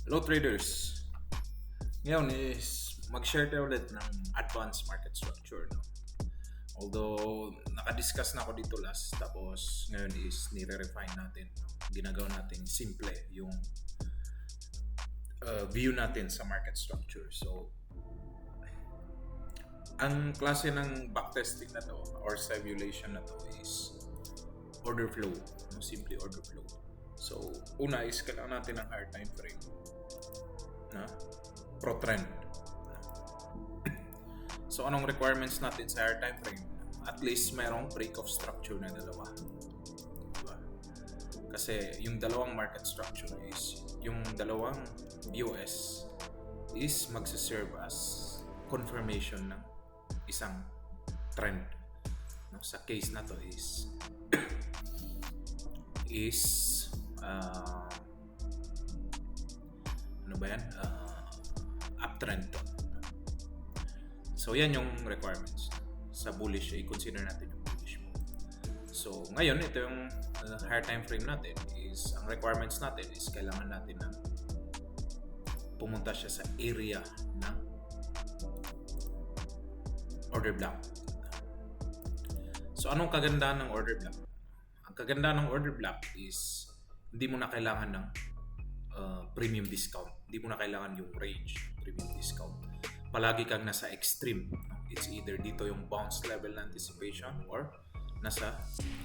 Hello traders! Ngayon is mag-share tayo ulit ng advanced market structure. No? Although nakadiscuss na ako dito last, tapos ngayon is nire-refine natin. Ginagawa natin simple yung view natin sa market structure. So, ang klase ng backtesting na to or simulation na to is order flow. No? Simply order flow. So, una is kailangan natin ng higher time frame na pro trend. So anong requirements natin sa higher time frame? At least merong break of structure na dalawa. Diba? Kasi yung dalawang market structure is yung dalawang BOS is magsaserve as confirmation ng isang trend. No, sa case na to is ano ba yan? Uptrend to. So yan yung requirements. Sa bullish, i-consider natin yung bullish mo. So ngayon, ito yung higher time frame natin is, ang requirements natin is kailangan natin na pumunta siya sa area ng order block. So anong kagandahan ng order block? Ang kagandahan ng order block is hindi mo na kailangan ng premium discount. Hindi mo na kailangan yung range premium discount. Palagi kang nasa extreme. It's either dito yung bounce level na anticipation or nasa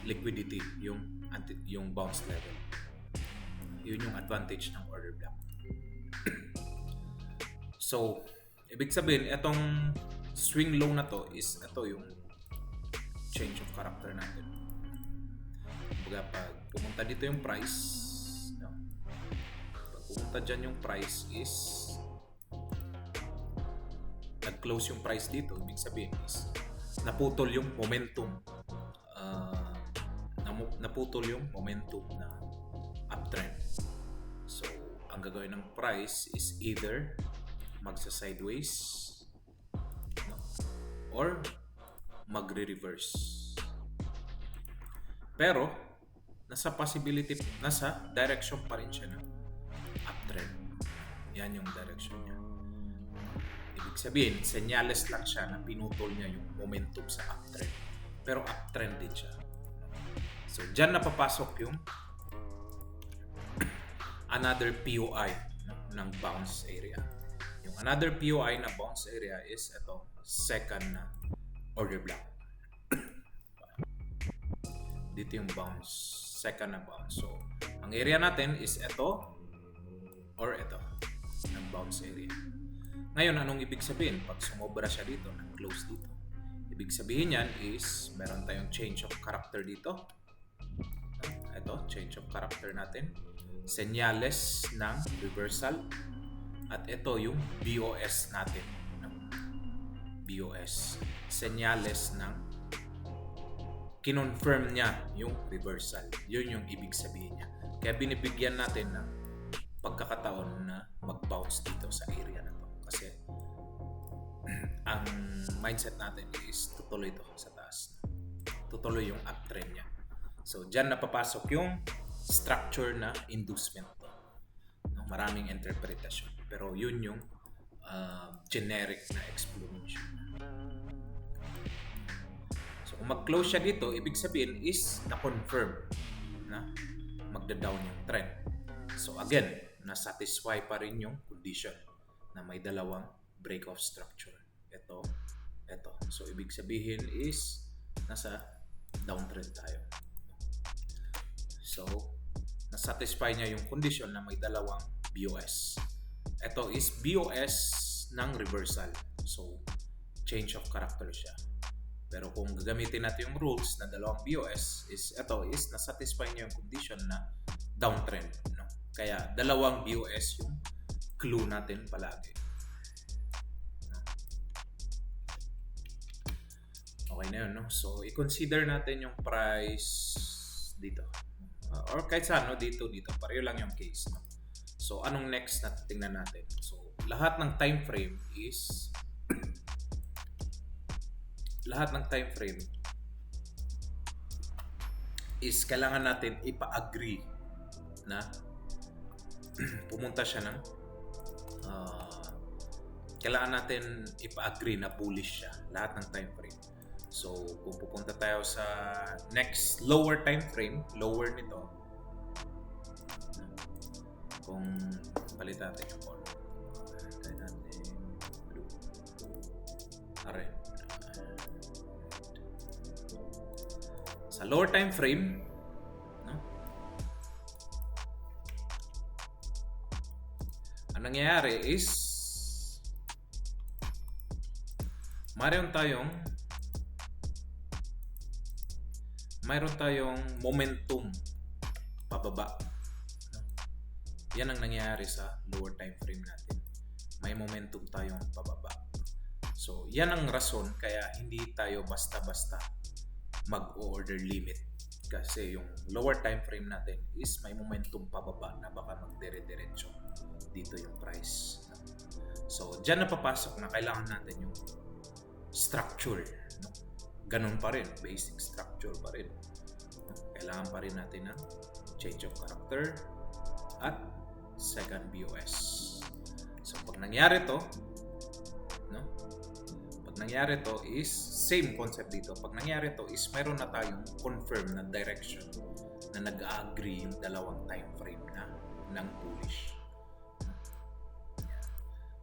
liquidity yung bounce level. Yun yung advantage ng order block. So, ibig sabihin, itong swing low na to is ito yung change of character natin. Kumbaga, pag pumunta dito yung price, no? Pag pumunta dyan yung price is nag-close yung price dito, ibig sabihin is naputol yung momentum na uptrend. So ang gagawin ng price is either magsa-sideways, no? Or magre-reverse. Pero nasa direction pa rin siya ng uptrend. Yan yung direction niya. Ibig sabihin, senyales lang siya na pinutol niya yung momentum sa uptrend. Pero uptrend din siya. So, dyan napapasok yung another POI ng bounce area. Yung another POI na bounce area is ito, second na order block. Dito yung bounce, second na bounce. So, ang area natin is ito or ito, ng bounce area. Ngayon, anong ibig sabihin? Pag sumobra siya dito, nag-close dito. Ibig sabihin yan is, meron tayong change of character dito. Ito, change of character natin. Senyales ng reversal. At ito yung BOS natin. BOS. Senyales ng kinonfirm niya yung reversal. Yun yung ibig sabihin niya. Kaya binibigyan natin ng pagkakataon na mag-bounce dito sa area na to. Kasi ang mindset natin is tutuloy ito sa taas. Tutuloy yung uptrend niya. So, dyan napapasok yung structure na inducement to. No, maraming interpretasyon. Pero yun yung generic na explanation. So, kung mag-close siya dito, ibig sabihin is na-confirm na magda-down yung trend. So, again, na-satisfy pa rin yung condition na may dalawang break of structure. Ito. So, ibig sabihin is nasa downtrend tayo. So, na-satisfy niya yung condition na may dalawang BOS. Ito is BOS ng reversal. So, change of character siya. Pero kung gagamitin natin yung rules na dalawang BOS is ito is na-satisfy niya yung condition na downtrend. No? Kaya, dalawang BOS yung clue natin palagi. Okay na yun, no? So, i-consider natin yung price dito. Or kahit saan, no? Dito. Pareho lang yung case, no? So, anong next na tingnan natin? So, lahat ng time frame is kailangan natin ipa-agree na pumunta siya ng kailangan natin ipa-agree na bullish siya lahat ng time frame. So kung pupunta tayo sa next lower time frame, lower nito, kung palit natin yung color, try natin blue, red. Sa lower time frame, no? Ang nangyayari is mayroon tayong momentum pababa. Yan ang nangyayari sa lower time frame natin. May momentum tayong pababa. So, yan ang rason kaya hindi tayo basta-basta mag-order limit. Kasi yung lower time frame natin is may momentum pababa na baka magdire-diretso dito yung price. So, dyan na papasok na kailangan natin yung structure. Ganun pa rin. Basic structure pa rin. Kailangan pa rin natin ng change of character at second BOS. So pag nangyari to, no? Pag nangyari to is same concept dito. Pag nangyari to is meron na tayong confirm na direction na nag-agree yung dalawang time frame na ng bullish.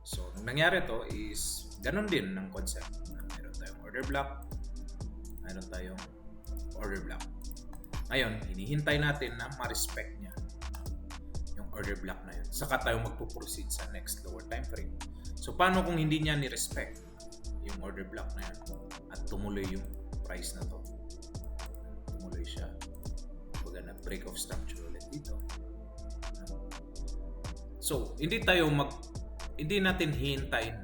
So nung nangyari to is ganun din ng concept. Meron tayong order block, meron tayong order block. Ngayon, hinihintay natin na ma-respect niya yung order block na yun. Saka tayo magpo-proceed sa next lower time frame. So, paano kung hindi niya ni-respect yung order block na yun at tumuloy yung price na to? Tumuloy siya. Baga nag-break of structure ulit dito. So, hindi natin hihintayin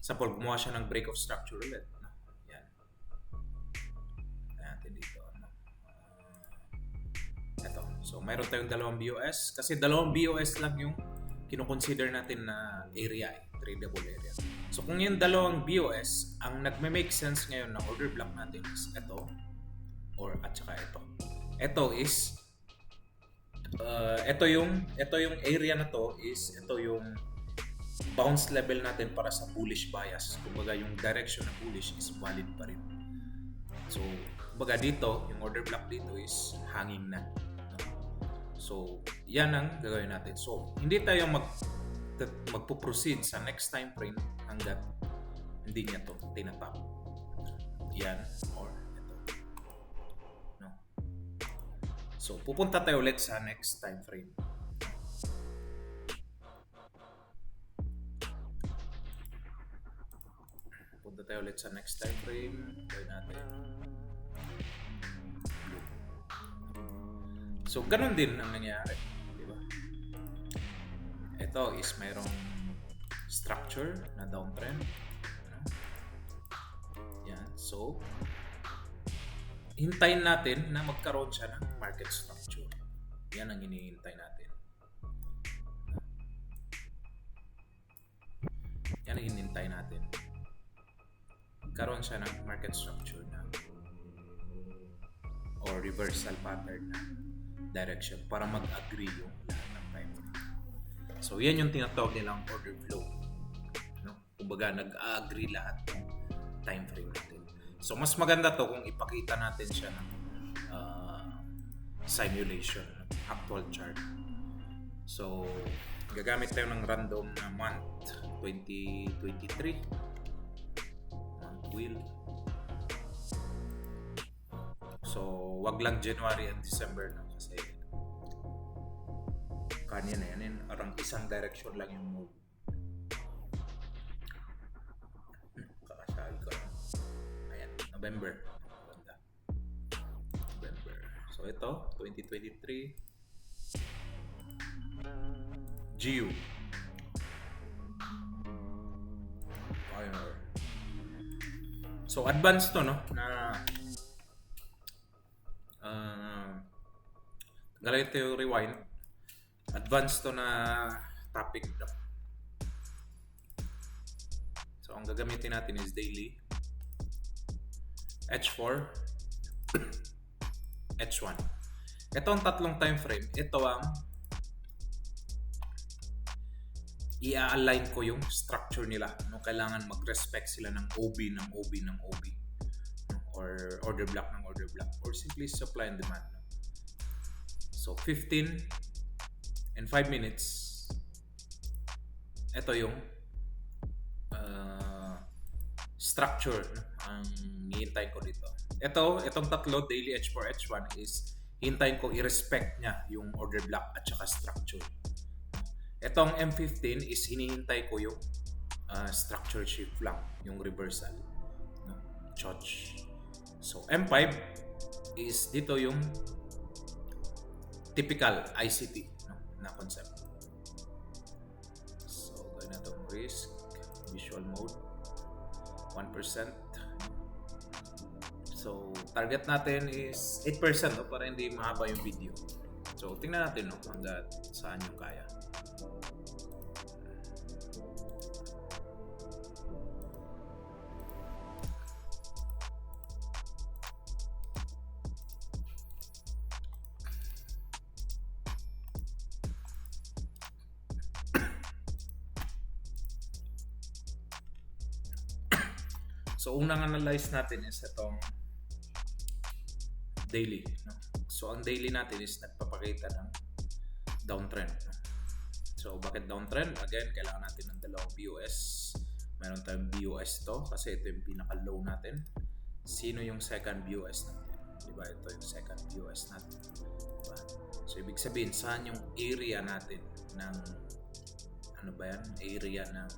sa pag gumawa siya ng break of structure ulit. Yan. Natin dito. Ito. So, mayroon tayong dalawang BOS. Kasi dalawang BOS lang yung kinoconsider natin na area, tradable area. So, kung yung dalawang BOS, ang nagme-make sense ngayon na order block natin is ito at saka ito. Ito is ito yung area na to is ito yung bounce level natin para sa bullish bias. Kumbaga yung direction na bullish is valid pa rin. So, kumbaga dito, yung order block dito is hanging na. So, yan ang gagawin natin. So, hindi tayo magpo-proceed sa next time frame hanggat hindi niya to tinatap. Yan or ito. No? So, pupunta tayo ulit sa next time frame. Punta tayo ulit sa next time frame. Gawin natin. So, ganun din ang nangyari. Diba? Ito is mayroong structure na downtrend. Yan. So, hintayin natin na magkaroon siya ng market structure. Yan ang hinihintay natin. Yan ang hinihintay natin. Karoon siya ng market structure na or reversal pattern na direction para mag-agree yung lahat ng time frame. So, yan yung tinatawag nilang order flow. No? Kumbaga, nag-agree lahat ng time frame natin. So, mas maganda to kung ipakita natin siya ng simulation, actual chart. So, gagamit tayo ng random na month 2023. Wheel. So, wag lang January and December na kasi kanya na yan. Arang isang direction lang yung move. Kakasahal ko. Ayan, November. November. So, ito, 2023. GU. Pioneer. So, advanced to, no? Na galing tayo rewind. Advanced to na topic. So, ang gagamitin natin is daily. H4. H1. Ito ang tatlong time frame. Ito i-align ko yung structure nila. No? Kailangan mag-respect sila ng OB ng OB ng OB. No? Or order block ng order block. Or simply supply and demand. No? So 15 and 5 minutes. Ito yung structure, no? Ang hihintayin ko dito. Itong tatlo, daily H4, H1 is hintayin ko i-respect niya yung order block at saka structure. Itong M15 is hinihintay ko yung structure shift lang, yung reversal, no? Church. So M5 is dito yung typical ICT, no? Na concept. So gawin na itong risk, visual mode, 1%. So target natin is 8%, no? Para hindi mahaba yung video. So tingnan natin, no? Hanggat saan yung kaya. So unang analyze natin is itong daily, no? So ang daily natin is nagpapakita ng downtrend, no? So bakit downtrend? Again, kailangan natin ng dalawang BOS. Meron tayong BOS to kasi ito yung pinaka-low natin. Sino yung second BOS natin? Diba? Ito yung second BOS natin. Diba? So ibig sabihin, saan yung area natin ng area ng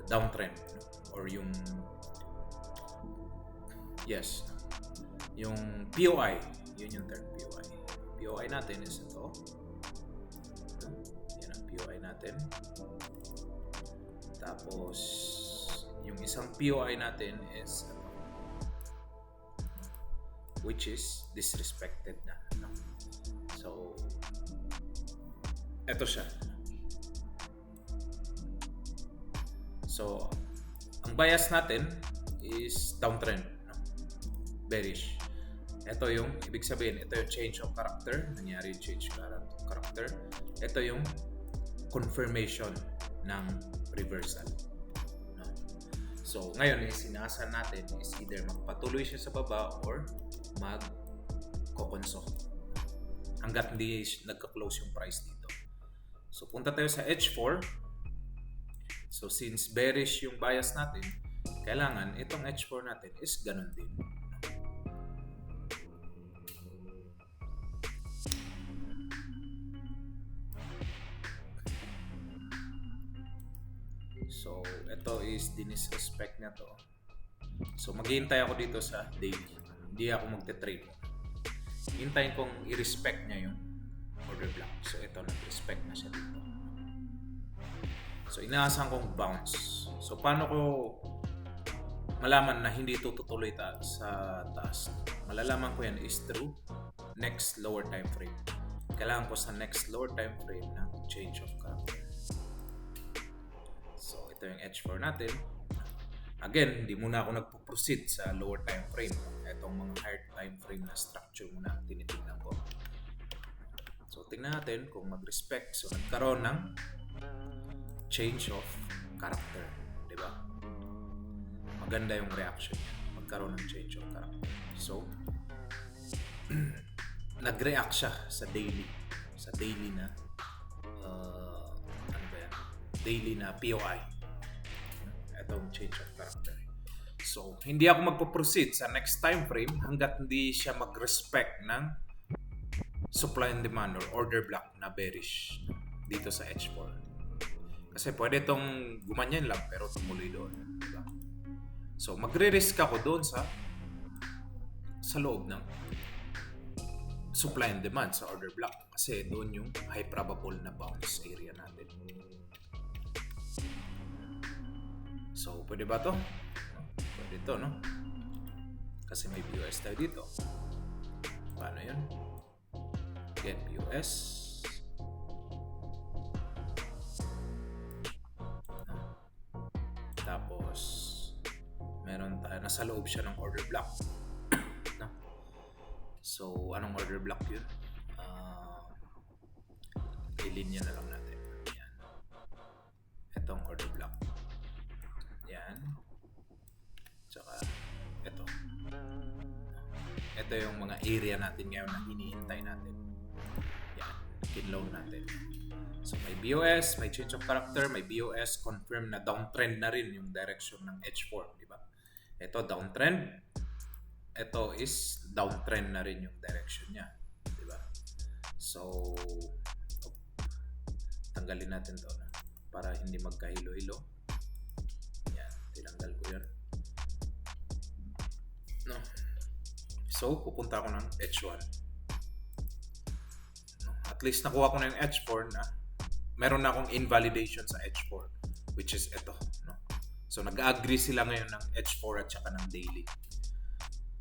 downtrend, no? Or yung yung POI, yun yung third POI. POI natin is ito. Yan ang POI natin. Tapos yung isang POI natin is ito, which is disrespected na, no? So ito siya. So ang bias natin is downtrend, no? Bearish. Ito yung, ibig sabihin, ito yung change of character. Nangyari yung change of character. Ito yung confirmation ng reversal, no? So ngayon, sinasa natin is either magpatuloy siya sa baba or mag-kokonso hanggat hindi nagka-close yung price dito. So punta tayo sa H4. So since bearish yung bias natin, kailangan itong H4 natin is ganun din. So ito is dinisrespect na to. So maghihintay ako dito sa daily. Hindi ako magte-trade. Hintayin kong i-respect niya yung order block. So ito, nag-respect na siya dito. So inaasahan kong bounce. So paano ko malaman na hindi ito tutuloy sa taas? Malalaman ko yan is through next lower time frame. Kailangan ko sa next lower time frame ng change of character. So ito yung H4 natin. Again, hindi muna ako nagpo-proceed sa lower time frame. Itong mga higher time frame na structure muna ang tinitignan ko. So tingnan natin kung mag-respect. So nagkaroon ng change of character, di ba? Maganda yung reaction niya. Magkaroon ng change of character. So, nag-react siya sa daily. Sa daily na daily na POI. Itong change of character. So, hindi ako magpo-proceed sa next time frame hanggat hindi siya mag-respect ng supply and demand or order block na bearish dito sa H4. Kasi pwede itong gumanyan lang pero tumuloy doon, diba? So magre-risk ako doon sa loob ng supply and demand sa order block kasi doon yung high probable na bounce area natin. So pwede ba to? Pwede to, no? Kasi may POS tayo dito. Paano yun? Get POS. Tapos meron tayo, nasa loob siya ng order block, no? So anong order block yun? Ilinya na lang natin. Itong order block. Yan. Tsaka ito. Ito yung mga area natin ngayon na hinihintay natin. Yan. Kinload natin. So may BOS, may change of character, may BOS, confirm na downtrend na rin yung direction ng H4, di ba? Ito downtrend. Ito is downtrend na rin yung direction niya, di ba? So tanggalin natin to para hindi magkahilo-hilo. Yan, tinanggal ko yun. No. So pupunta ako ng H1. No. At least nakuha ko na yung H4 na meron na akong invalidation sa H4, which is ito, no? So nag-agree sila ngayon ng H4 at saka ng daily.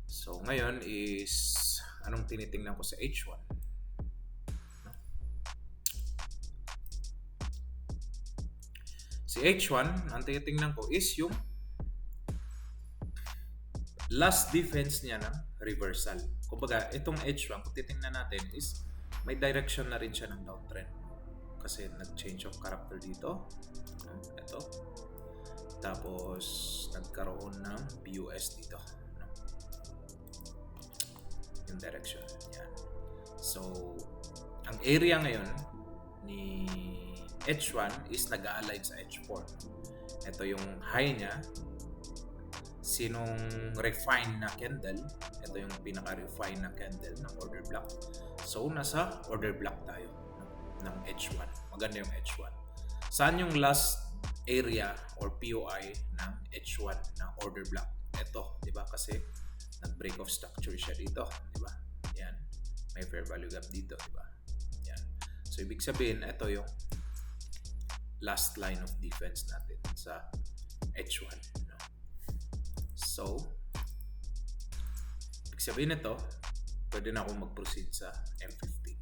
So ngayon is anong tinitingnan ko sa H1, no? Si H1 ang tinitingnan ko is yung last defense niya ng reversal. Kumbaga itong H1 kung titingnan natin is may direction na rin siya ng downtrend kasi nag-change of character dito. Ito. Tapos nagkaroon ng BUS dito. Yung direction. Yan. So, ang area ngayon ni H1 is nag-a-align sa H4. Ito yung high niya. Sinong refine na candle, ito yung pinaka-refine na candle ng order block. So, nasa order block tayo ng H1. Maganda yung H1. Saan yung last area or POI ng H1 na order block? Ito, di ba? Kasi nag-break of structure siya dito, di ba? Yan. May fair value gap dito, di ba? Yan. So, ibig sabihin, ito yung last line of defense natin sa H1. No? So, ibig sabihin ito, pwede na akong mag-proceed sa M15.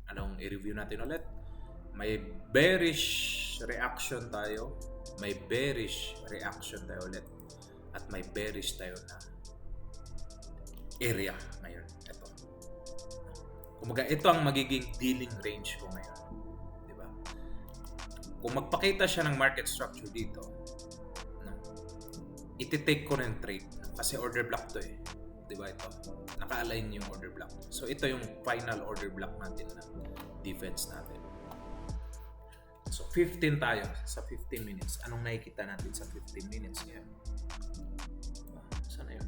Anong i-review natin ulit? May bearish reaction tayo. May bearish reaction tayo ulit. At may bearish tayo na area ngayon. Ito. Kumbaga, ito ang magiging dealing range ko ngayon. Diba? Kung magpakita siya ng market structure dito, no, iti-take ko rin trade. Kasi order block to eh. Diba ito? Naka-align yung order block. So ito yung final order block natin na defense natin. So 15 tayo sa 15 minutes. Anong nakikita natin sa 15 minutes ngayon? Saan na yun?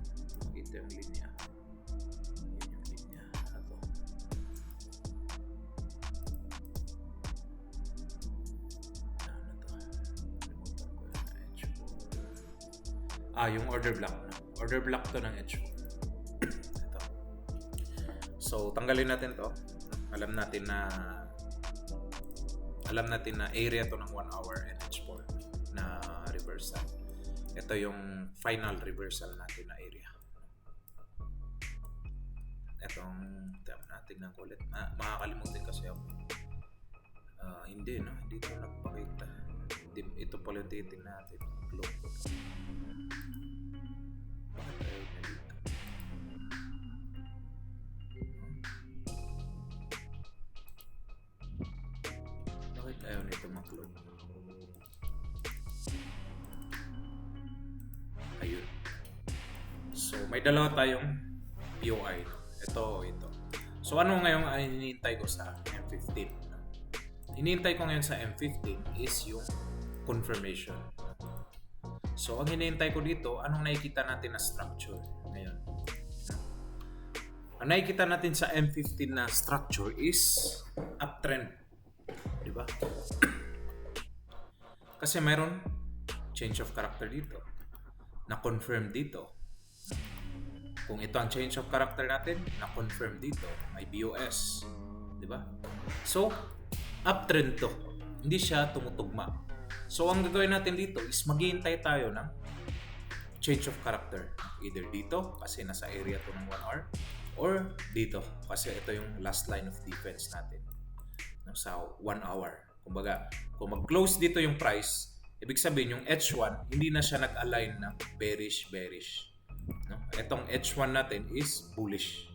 Ito yung linya. Yun yung linya. Ano to? Ano to? Limutan ko yung H4. Yung order block. Order block to ng H4. So, tanggalin natin to. Alam natin na area to ng 1 hour and H4 na reversal. Ito yung final reversal natin na area. Itong tingnan ko ulit. Makakalimutin kasi ako. Hindi, no? Hindi ito nagpakita. Ito pala yung titingnan natin. Close ko. Bakit tayo dito? Ayaw nito mag-load. Ayun. So, may dalawa tayong POI. Ito. So, ano ngayon ang hinihintay ko sa M15? Hinihintay ko ngayon sa M15 is yung confirmation. So, ang hinihintay ko dito, anong nakikita natin na structure ngayon? Ang nakikita natin sa M15 na structure is uptrend. Diba? Kasi mayroon change of character dito. Na-confirm dito. Kung ito ang change of character natin, na-confirm dito. May BOS. Diba? So, uptrend to. Hindi siya tumutugma. So, ang gagawin natin dito is maghihintay tayo ng change of character. Either dito, kasi nasa area to ng 1 hour, or dito, kasi ito yung last line of defense natin sa 1 hour. Kumbaga, kung mag-close dito yung price, ibig sabihin yung H1 hindi na siya nag-align ng bearish. No? Itong H1 natin is bullish.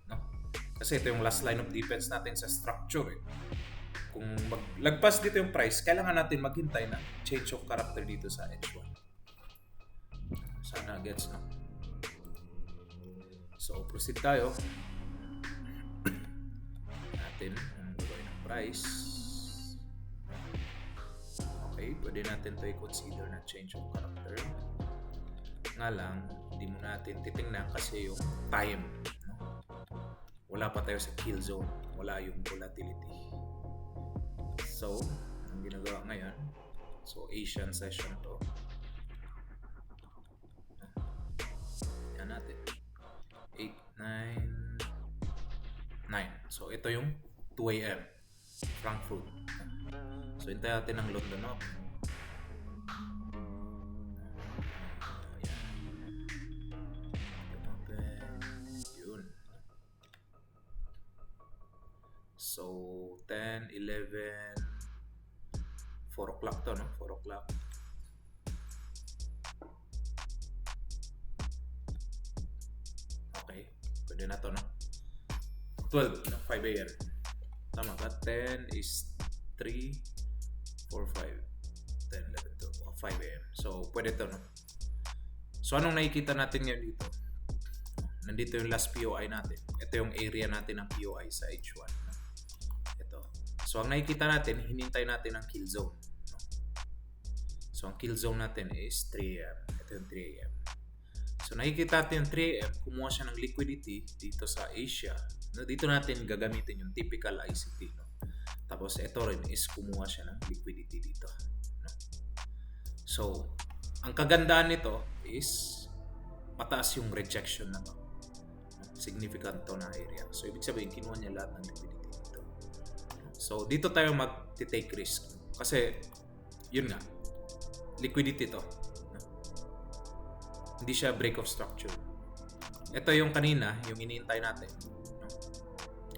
No? Kasi ito yung last line of defense natin sa structure. kung maglagpas dito yung price, kailangan natin maghintay na change of character dito sa H1. Sana gets, no? So, proceed tayo. Natin ang gagawin ng price. Okay, pwede natin to i-consider na change of character. Nga lang, hindi mo natin titingnan kasi yung time, no? Wala pa tayo sa kill zone, wala yung volatility. So, ang ginagawa ngayon, so Asian session to. Yan natin. 8, 9, 9. So, ito yung 2 a.m. Frankfurt. So, hintayin natin ang London up. So, 10, 11, 4 o'clock to, no? 4 o'clock. Okay, pwede na to, no? 12, no? 5 a.m. Tama ba? 10 is 3, 4, 5, 10, 11, 12, 5 a.m. So, pwede to, no? So, anong nakikita natin ngayon dito? Nandito yung last POI natin. Ito yung area natin ng POI sa H1. So, ang nakikita natin, hinintay natin ang kill zone. No? So, ang kill zone natin is 3 a.m. Ito yung 3 a.m. So, nakikita natin yung 3 a.m. Kumuha siya ng liquidity dito sa Asia. No? Dito natin gagamitin yung typical ICT. No? Tapos, ito rin is kumuha siya ng liquidity dito. No? So, ang kagandaan nito is mataas yung rejection na to. Significant to na area. So, ibig sabihin, kinuha niya lahat ng liquidity. So, dito tayo mag-take risk. Kasi, yun nga, liquidity to. Hindi siya break of structure. Ito yung kanina, yung iniintay natin.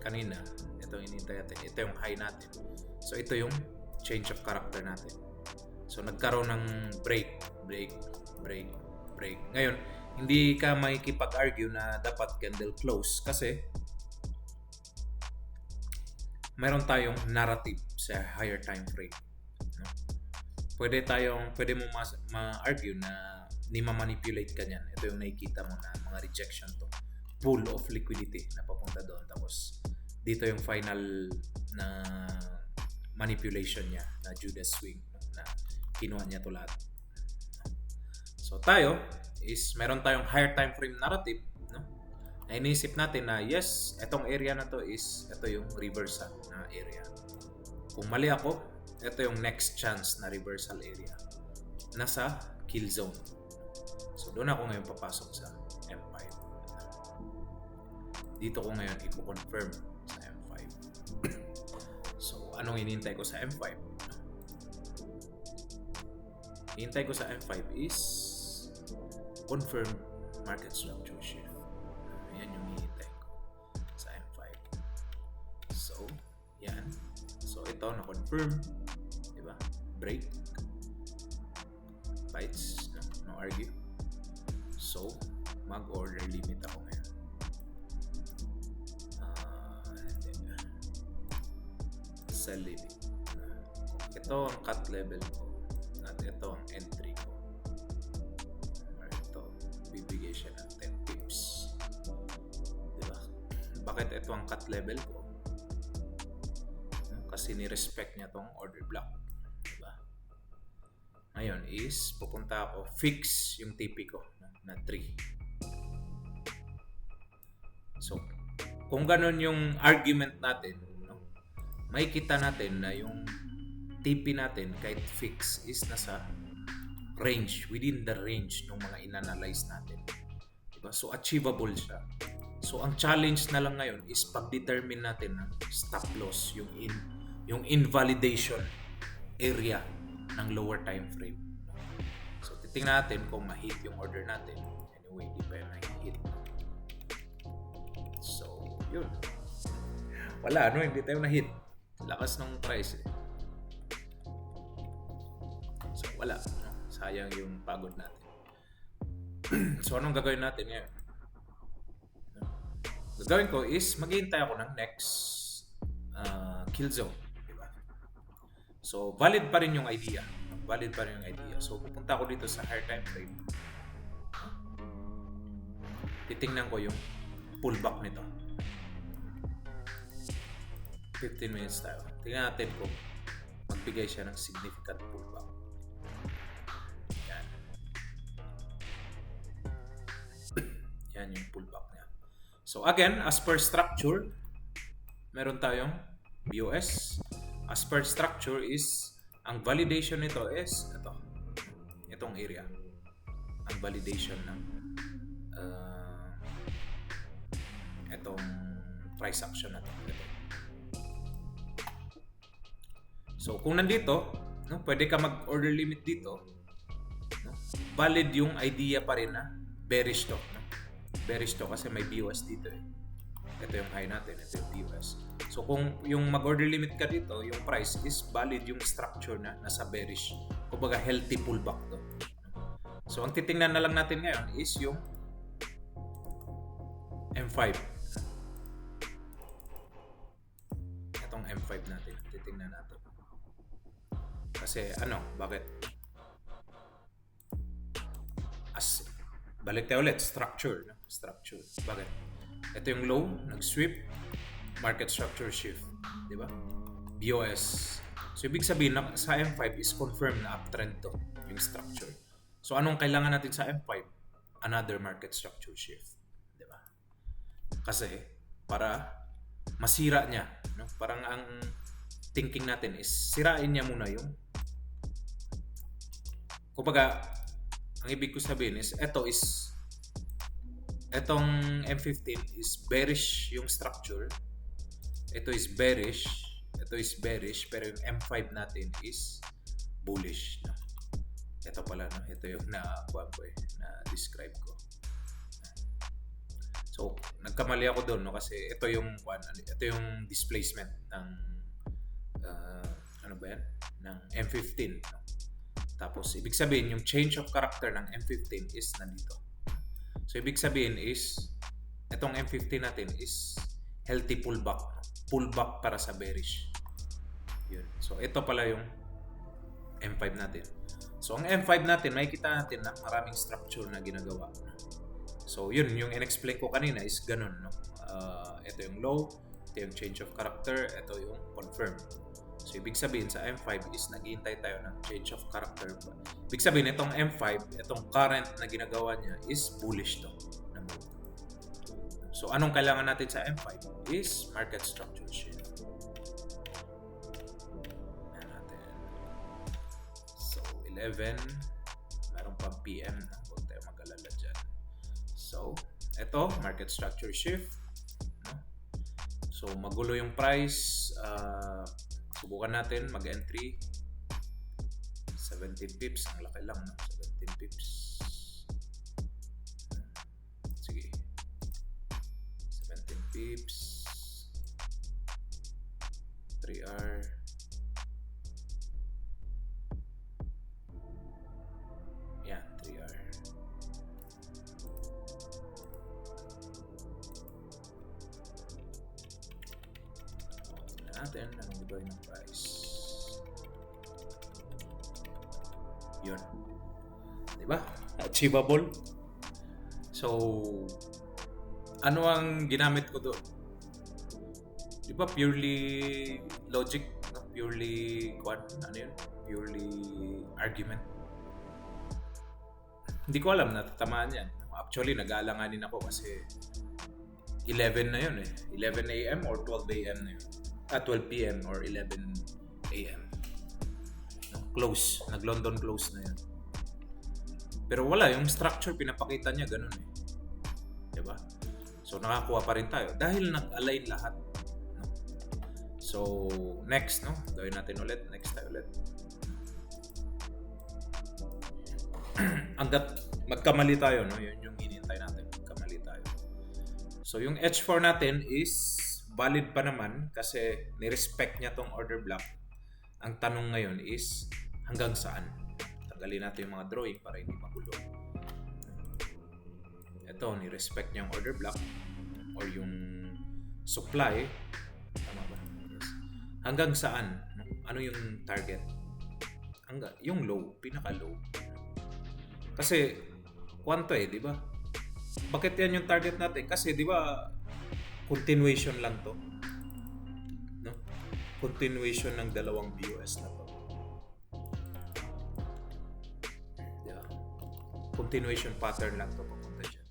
Kanina, ito yung iniintay natin. Ito yung high natin. So, ito yung change of character natin. So, nagkaroon ng break. Ngayon, hindi ka makikipag-argue na dapat candle close kasi meron tayong narrative sa higher time frame. No? Pwede mo ma-argue na ni ma-manipulate ka niyan. Ito yung nakikita mo na mga rejection to. Pool of liquidity na papunta doon. Tapos, dito yung final na manipulation niya na Judas swing na kinuha niya to lahat. So, tayo is meron tayong higher time frame narrative. Na inisip natin na yes, etong area na to is ito yung reversal na area. Kung mali ako, ito yung next chance na reversal area. Nasa kill zone. So doon ako ngayon papasok sa M5. Dito ko ngayon i-confirm sa M5. So anong hinihintay ko sa M5? Hinihintay ko sa M5 is confirm market structure shift. Yan yung hinihintay ko sa M5. So, yan. So, ito na-confirm. Diba? Break. Bites. No argue. So, mag-order limit ako ngayon. Sell limit. Ito ang cut level ko. At ito ang entry ko. Or ito, bibigay siya ng 10 pips. Bakit ito ang cut level ko? Kasi ni-respect niya tong order block. Diba? Ngayon is, pupunta ako, fix yung TP ko na 3. So, kung ganun yung argument natin, makikita natin na yung TP natin, kahit fix, is nasa range, within the range ng mga inanalyze natin. Diba? So, achievable siya. So, ang challenge na lang ngayon is pag-determine natin ng stop loss, yung invalidation area ng lower time frame. So, titingnan natin kung ma-hit yung order natin. Anyway, di pa yun na-hit. So, yun. Wala, hindi tayo na-hit. Lakas ng price eh. So, wala. Sayang yung pagod natin. So, anong gagawin natin ngayon? Gagawin ko is maghihintay ako ng next kill zone, diba? So, valid pa rin yung idea. Valid pa rin yung idea. So, pupunta ako dito sa higher time frame. Titingnan ko yung pullback nito. 15 minutes tayo. Tingnan natin kung magbigay siya ng significant pullback. Yan. Yan yung pullback niya. So again, as per structure, meron tayong BOS. As per structure is, ang validation nito is itong area. Ang validation ng itong price action na ito. So kung nandito, no, pwede ka mag-order limit dito. No? Valid yung idea pa rin na bearish to. No? Bearish to kasi may BOS dito eh. Ito yung high natin, ito yung BOS. So kung yung mag-order limit ka dito, yung price is valid yung structure na nasa bearish. Kumbaga healthy pullback to. So ang titingnan na lang natin ngayon is yung M5. Itong M5 natin, titingnan natin. Kasi bakit? Balik tayo ulit, structure. No? Structure. Bakit? Ito yung low, nag-sweep, market structure shift. Di ba? BOS. So, ibig sabihin na sa M5 is confirmed na uptrend to, yung structure. So, anong kailangan natin sa M5? Another market structure shift. Di ba? Kasi, para masira niya. No? Parang ang thinking natin is sirain niya muna yung kumbaga, ang ibig ko sabihin is etong M15 is bearish yung structure. Ito is bearish, pero yung M5 natin is bullish. No? Ito pala, no? Ito yung na-describe ko. So, nagkamali ako doon, no? Kasi ito yung displacement ng ng M15. No? Tapos, ibig sabihin, yung change of character ng M15 is nandito. So, ibig sabihin is, itong M15 natin is healthy pullback. Pullback para sa bearish. Yun. So, ito pala yung M5 natin. So, ang M5 natin, makikita natin na maraming structure na ginagawa. So, yun, yung in-explain ko kanina is ganun. No? Ito yung low, ito yung change of character, ito yung confirm. So, ibig sabihin sa M5 is naghihintay tayo ng change of character. Ibig sabihin, itong M5, itong current na ginagawa niya is bullish to. So, anong kailangan natin sa M5 is market structure shift. Ayan natin. So, 11. Meron pang PM na. Huwag tayo mag-alala dyan. So, ito, market structure shift. No? So, magulo yung price. Subukan natin mag-entry 17 pips, ang laki lang, no? 17 pips. Sige, 17 pips, 3R, yan, 3R. Natin anong gagawin ng price. Yun, diba? Achievable. So, ano ang ginamit ko doon? Diba purely logic, purely purely argument. Hindi ko alam na tatamaan yan. Actually, nag-aalanganin ako kasi 11 na yun eh. 11 a.m. or 12 a.m. na yun. 12 p.m. or 11 a.m. Close. Nag-London close na yan. Pero wala. Yung structure, pinapakita niya ganun eh. Diba? So, nakakuha pa rin tayo. Dahil nag-align lahat. No? So, next, no? Gawin natin ulit. Next tayo ulit. Hanggat magkamali tayo, no? Yun yung hinihintay natin. Magkamali tayo. So, yung H4 natin is valid pa naman kasi ni-respect niya tong order block. Ang tanong ngayon is hanggang saan? Tanggalin natin yung mga drawing para hindi magulo. Ito, ni-respect niya yung order block or yung supply. Tama ba? Yes. Hanggang saan? ano yung target? Yung low, pinaka-low. Kasi, kwanto di ba? Bakit yan yung target natin? Kasi, di ba, continuation lang to. No? Continuation ng dalawang BOS na to. Diba? Continuation pattern lang to papunta dyan.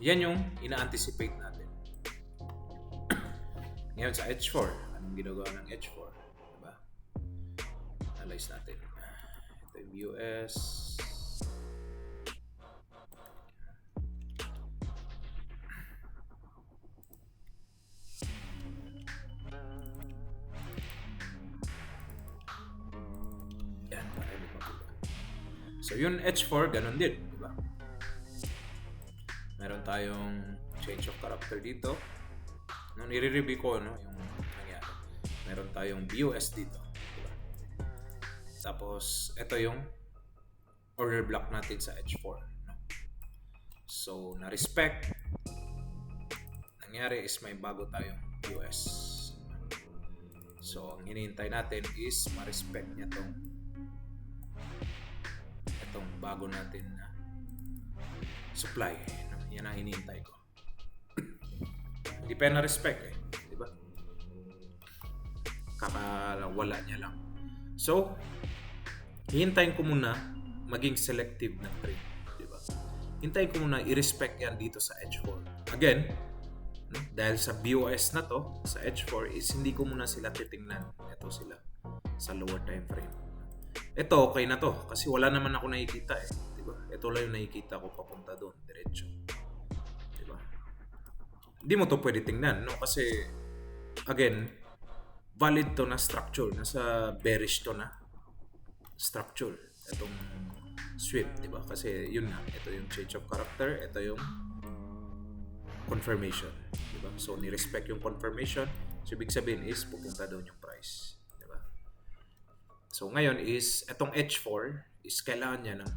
Yan yung ina-anticipate natin. Ngayon sa H4, anong ginagawa ng H4? Diba? Analyze natin. Ito yung BOS. Yan, para hindi magulo. So yung H4, ganun din. Diba? Meron tayong change of character dito. Nung nire-review ko, no, yung nangyari. Meron tayong BOS dito. Diba? Tapos, ito yung order block natin sa H4. No? So, na-respect. Nangyari is may bago tayong BOS. So, ang hinihintay natin is ma-respect niya itong bago natin na supply. No? Yan ang hinihintay ko. Hindi pa na-respect diba? Kakawala niya lang. So, hihintayin ko muna maging selective ng trade. Diba? Hintayin ko muna i-respect yan dito sa H4. Again, no? Dahil sa BOS na to, sa H4 is hindi ko muna sila titingnan. Ito sila sa lower time frame. Ito, okay na to. Kasi wala naman ako nakikita Diba? Ito lang yung nakikita ko papunta doon. Diretso. Hindi mo to pwede tingnan, no? Kasi, again, valid to na structure. Nasa bearish to na structure. Itong sweep, di ba? Kasi, yun na. Ito yung change of character. Ito yung confirmation. Di ba? So, ni-respect yung confirmation. So, ibig sabihin is, pupunta doon yung price. Di ba? So, ngayon is, itong H4 is kailangan niya ng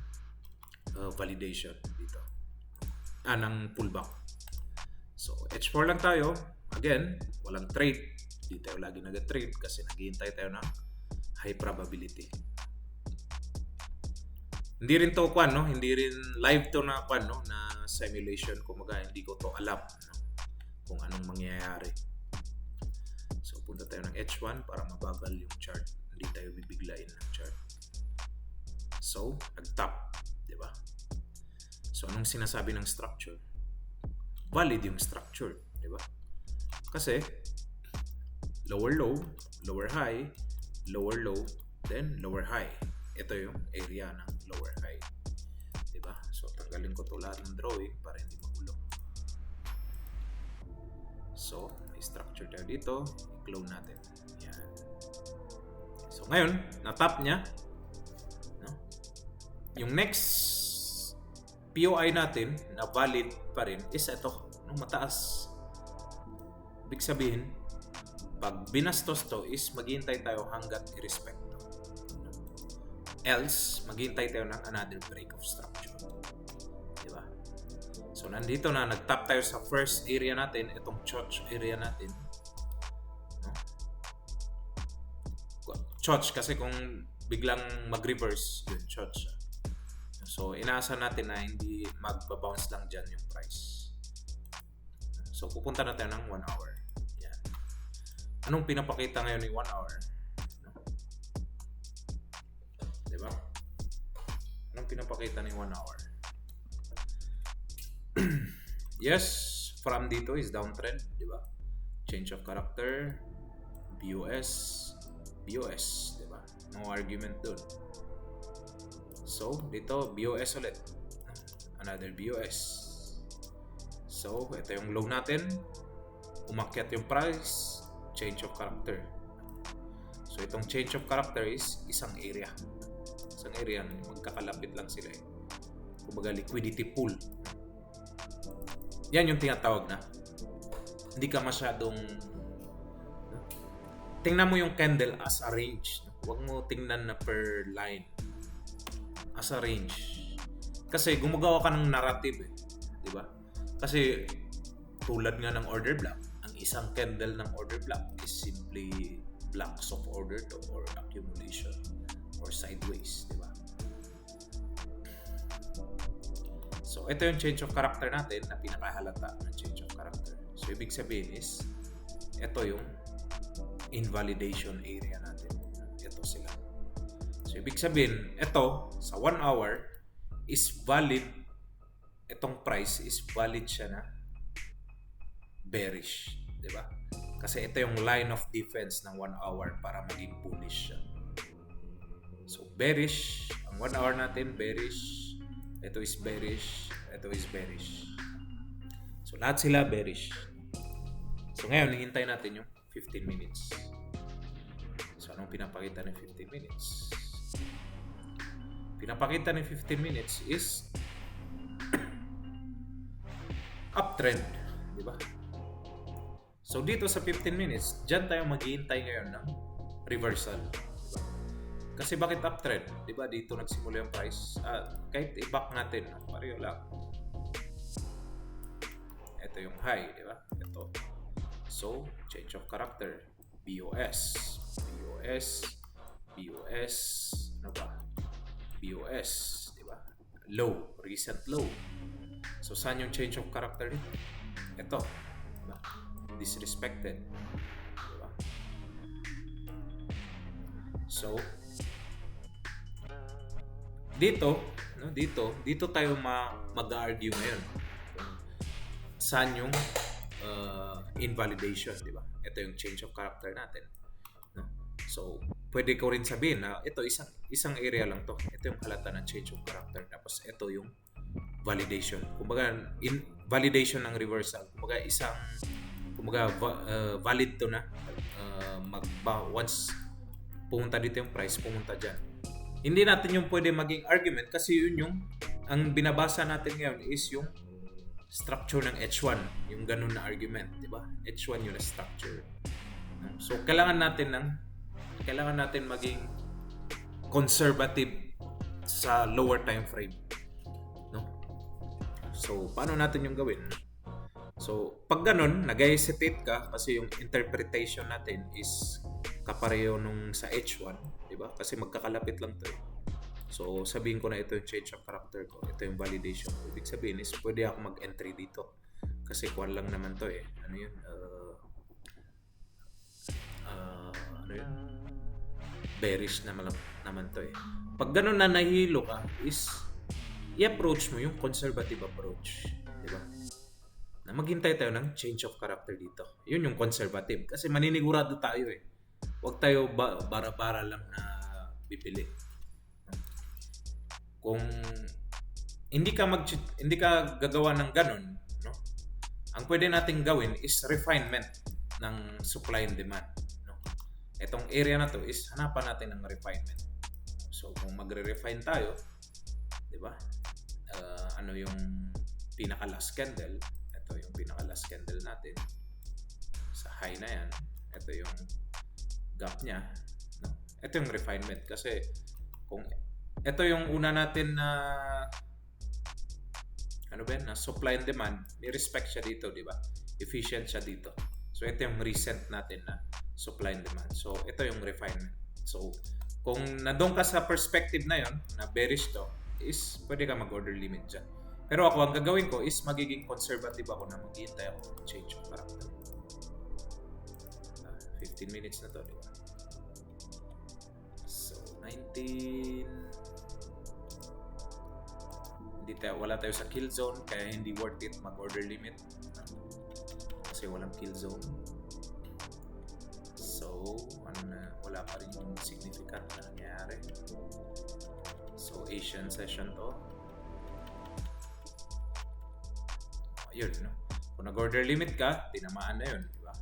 validation dito. Ng pullback. So, H4 lang tayo. Again, walang trade. Hindi tayo lagi nag-trade kasi naghihintay tayo ng high probability. Hindi rin to no? Hindi rin live to na no? Na simulation. Kumaga, hindi ko to alam no? Kung anong mangyayari. So, punta tayo ng H1 para mabagal yung chart. Hindi tayo bibiglain ng chart. So, nag-top. Diba? So, anong sinasabi ng structure? Valid yung structure, di ba? Kasi lower low, lower high, lower low, then lower high. Ito yung area ng lower high. Di ba? So tanggalin ko to lahat ng drawing para hindi magulo. So, may structure tayo dito, i-clone natin. Yan. So ngayon, na-tap niya, no? Yung next POI natin na valid pa rin is ito, nung mataas. Ibig sabihin, pag binastos to is maghihintay tayo hanggat i-respect to. Else, maghihintay tayo ng another break of structure. Diba? So, nandito na, nag-tap tayo sa first area natin, itong church area natin. No? Church, kasi kung biglang mag-reverse, yun, church. So, inaasahan natin na hindi magbabounce lang dyan yung price. So, pupunta na tayo ng 1 hour. Yan. Anong pinapakita ngayon ni 1 hour? No? Diba? Anong pinapakita ni 1 hour? Yes, from dito is downtrend. Diba? Change of character. BOS. Diba? No argument dun. So, dito, BOS ulit. Another BOS. So, ito yung low natin. Umakyat yung price. Change of character. So, itong change of character is isang area. Isang area, magkakalapit lang sila Kumbaga, liquidity pool. Yan yung tinatawag na. Hindi ka masyadong... Tingnan mo yung candle as a range. Huwag mo tingnan na per line. As a range. Kasi gumagawa ka ng narrative di ba? Kasi tulad nga ng order block, ang isang candle ng order block is simply blocks of order to or accumulation or sideways, di ba? So, ito yung change of character natin na pinakahalata ng change of character. So, ibig sabihin is, ito yung invalidation area natin. Ito sila. So, ibig sabihin, ito, sa 1 hour, is valid, itong price is valid siya na bearish. Diba? Kasi ito yung line of defense ng 1 hour para maging bullish siya. So, bearish. Ang 1 hour natin, bearish. Ito is bearish. Ito is bearish. So, lahat sila bearish. So, ngayon, hihintay natin yung 15 minutes. So, anong pinapakita ng 15 minutes? Pinapakita ng 15 minutes is uptrend. Diba? So, dito sa 15 minutes, dyan tayo maghihintay ngayon ng reversal. Diba? Kasi bakit uptrend? Diba? Dito nagsimula yung price. Kahit i-back natin, pareho lang. Ito yung high, diba? Ito. So, change of character. BOS. BOS. BOS. Ano ba? BOS. Diba? Low. Recent low. So, saan yung change of character nito? Ito. Diba? Disrespected. Diba? So, dito tayo mag-argue ngayon. Saan yung invalidation, di ba? Ito yung change of character natin. No? So, pwede ko rin sabihin na ito isang area lang to. Ito yung halata ng change of character. Tapos ito yung validation. Kumbaga, validation ng reversal. Kumbaga, valid to na. Once pumunta dito yung price, pumunta dyan. Hindi natin yung pwede maging argument kasi yun yung ang binabasa natin ngayon is yung structure ng H1, yung ganun na argument, di ba? H1 yun na structure. So kailangan natin maging conservative sa lower time frame. No? So paano natin yung gawin? So pag ganun, nag-hesitate ka kasi yung interpretation natin is kapareho nung sa H1, di ba? Kasi magkakalapit lang 'to. So, sabihin ko na ito yung change of character ko. Ito yung validation. Ibig sabihin is, pwede ako mag-entry dito. Kasi kuwan lang naman to eh. Ano yun? Ano yun? Bearish naman to eh. Pag ganun na nahihilo ka, is, i-approach mo yung conservative approach. Diba? Na maghintay tayo ng change of character dito. Yun yung conservative. Kasi maninigurado tayo eh. Huwag tayo bara-bara lang na bibili. Kung hindi ka gagawa ng ganun, no? Ang pwede nating gawin is refinement ng supply and demand, no? Etong area na to is hanapan natin ng refinement. So kung magre-refine tayo, 'di ba? Ano yung pinaka last candle? Ito yung pinaka last candle natin. Sa high na 'yan. Ito yung gap niya, no? Ito yung refinement kasi kung ito yung una natin na na supply and demand, may respect siya dito, di ba? Efficient siya dito. So ito yung recent natin na supply and demand. So ito yung refinement. So kung nandoon ka sa perspective na yon na bearish to, is pwede ka mag-order limit dyan. Pero ako, ang gagawin ko is magiging conservative ako na maghihintay ako ng change of character. 15 minutes na to, di ba? So 19. Wala tayo sa kill zone kaya hindi worth it mag-order limit kasi walang kill zone. So wala pa rin yung significant na nangyayari. So Asian session to. Yun, no? Kung nag-order limit ka, tinamaan na yun, di ba?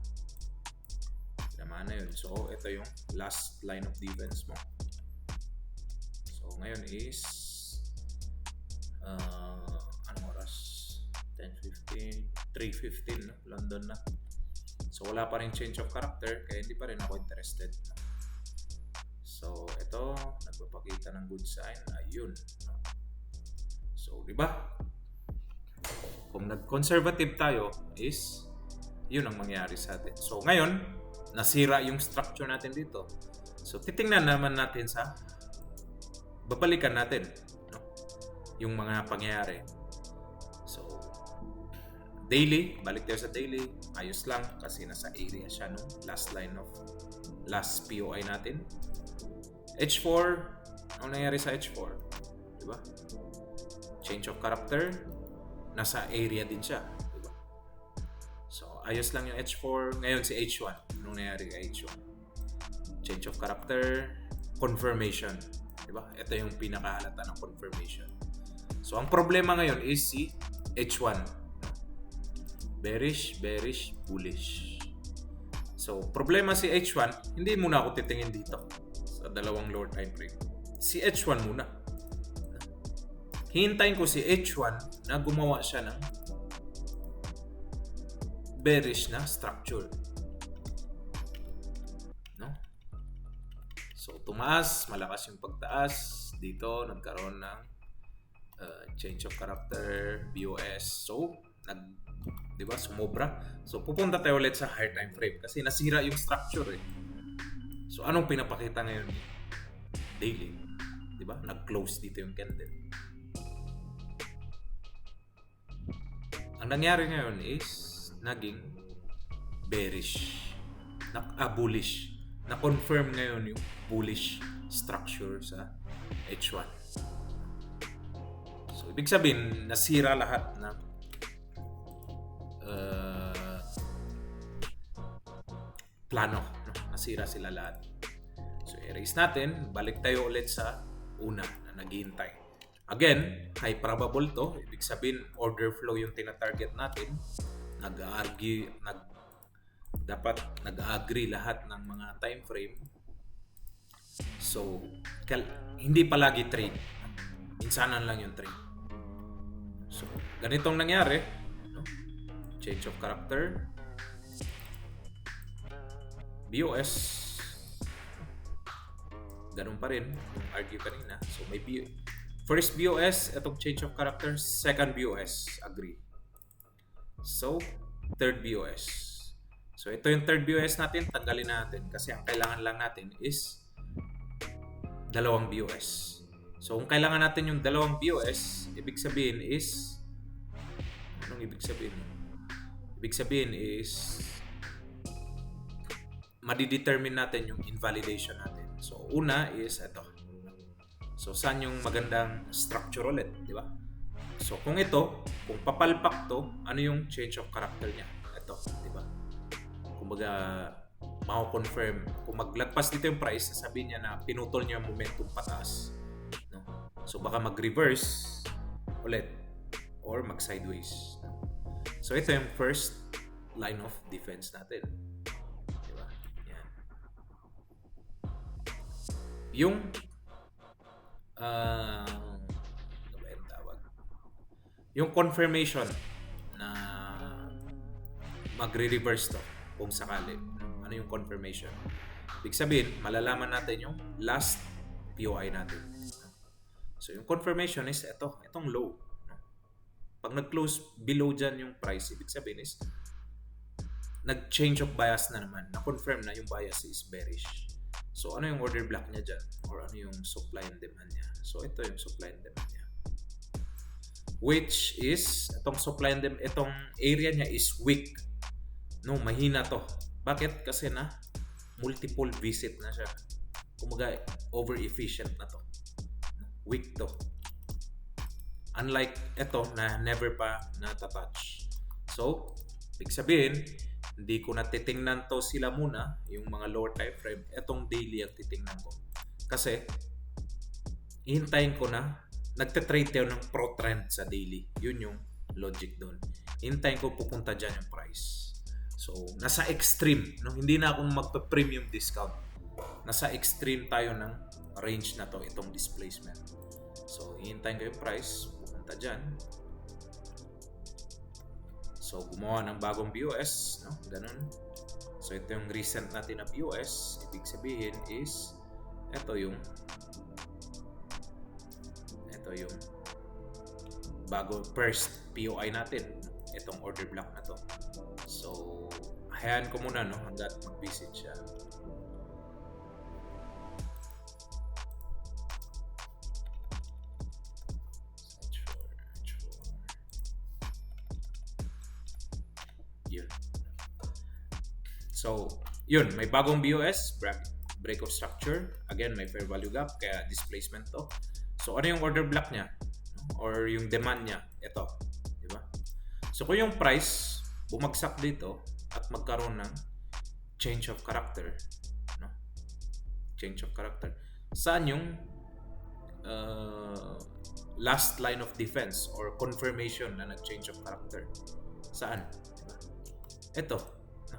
Tinamaan na yun. So ito yung last line of defense mo. So ngayon is anong oras? 10:15, 3:15, no? London na. So wala pa rin change of character kaya hindi pa rin ako interested, no? So ito nagpapakita ng good sign, ayun, no? So di ba? Kung nag-conservative tayo is yun ang mangyari sa atin. So ngayon nasira yung structure natin dito. So titingnan naman natin babalikan natin, no? Yung mga pangyayari. So daily, balik tayo sa daily, ayos lang kasi nasa area siya, no? Last POI natin. H4, ano nangyari sa H4? Diba? Change of character, nasa area din siya. Diba? So, ayos lang yung H4. Ngayon si H1. Anong nangyari kay H1? Change of character, confirmation. Diba? Ito yung pinakahalata ng confirmation. So, ang problema ngayon is si H1. Bearish, bullish. So, problema si H1, hindi muna ako titingin dito sa dalawang lower time frame. Si H1 muna. Hintayin ko si H1 na gumawa siya ng bearish na structure. No? So, tumaas, malakas yung pagtaas. Dito, nagkaroon ng change of character, BOS. So, diba, sumobra. So, pupunta tayo ulit sa higher time frame kasi nasira yung structure eh. So, anong pinapakita ngayon? Daily. Diba? Nag-close dito yung candle. Ang nangyari ngayon is naging bearish. Bullish. Na-confirm ngayon yung bullish structure sa H1. So, ibig sabihin, nasira lahat ng plano, no? Nasira sila lahat. So, erase natin. Balik tayo ulit sa una na naghihintay. Again, high probable to. Ibig sabihin, order flow yung tina-target natin. Dapat nag-agree lahat ng mga time frame. So, hindi palagi trade. Minsanan lang yung trade. So, ganitong nangyari. No? Change of character. BOS. Ganun pa rin yung argue kanina. So, may first BOS, itong change of character. Second BOS, agree. So, third BOS. So, ito yung third BOS natin. Tanggalin natin kasi ang kailangan lang natin is dalawang BOS. So, kung kailangan natin yung dalawang BOS, ibig sabihin is anong ibig sabihin? Ibig sabihin is madidetermine natin yung invalidation natin. So, una is ito. So, saan yung magandang structure ulit, di ba? So, kung papalpak to, ano yung change of character niya? Ito, di ba? Kumbaga, mako-confirm. Kung maglagpas dito yung price, sasabihin niya na pinutol niya yung momentum pataas. No? So, baka mag-reverse ulit or mag-sideways. No? So, ito yung first line of defense natin. Yung ano ba yung tawag? Yung confirmation na magre-reverse to kung sakali. Ano yung confirmation? Ibig sabihin, malalaman natin yung last POI natin. So yung confirmation is itong low. Pag nag-close below dyan yung price, ibig sabihin is nag-change of bias na naman. Na-confirm na yung bias is bearish. So, ano yung order block niya dyan? Or ano yung supply and demand niya? So, ito yung supply and demand niya. Which is, itong area niya is weak. No, mahina to. Bakit? Kasi multiple visit na siya. Kumaga, over-efficient na to. Weak to. Unlike ito na never pa natatouch. So, ibig sabihin, hindi ko natitingnan to sila muna, yung mga lower time frame. Etong daily ang titingnan ko. Kasi, hihintayin ko na nagte-trade tayo ng pro trend sa daily. Yun yung logic doon. Hihintayin ko pupunta dyan yung price. So, nasa extreme. No? Hindi na akong magpa-premium discount. Nasa extreme tayo ng range na to, itong displacement. So, hihintayin ko yung price, pupunta dyan. So, gumawa ng bagong BOS, no? Ganun. So, ito yung recent natin na BOS. Ibig sabihin is, ito yung bago first POI natin. Itong order block na to. So, hayaan ko muna, no, hanggat mag-visit siya. Yun. So, yun, may bagong BOS, break of structure. Again, may fair value gap, kaya displacement to. So, ano yung order block niya? Or yung demand niya? Ito. Diba? So, kung yung price bumagsak dito at magkaroon ng change of character, no? Change of character. Saan yung last line of defense or confirmation na nag-change of character? Saan? Diba? Ito. No?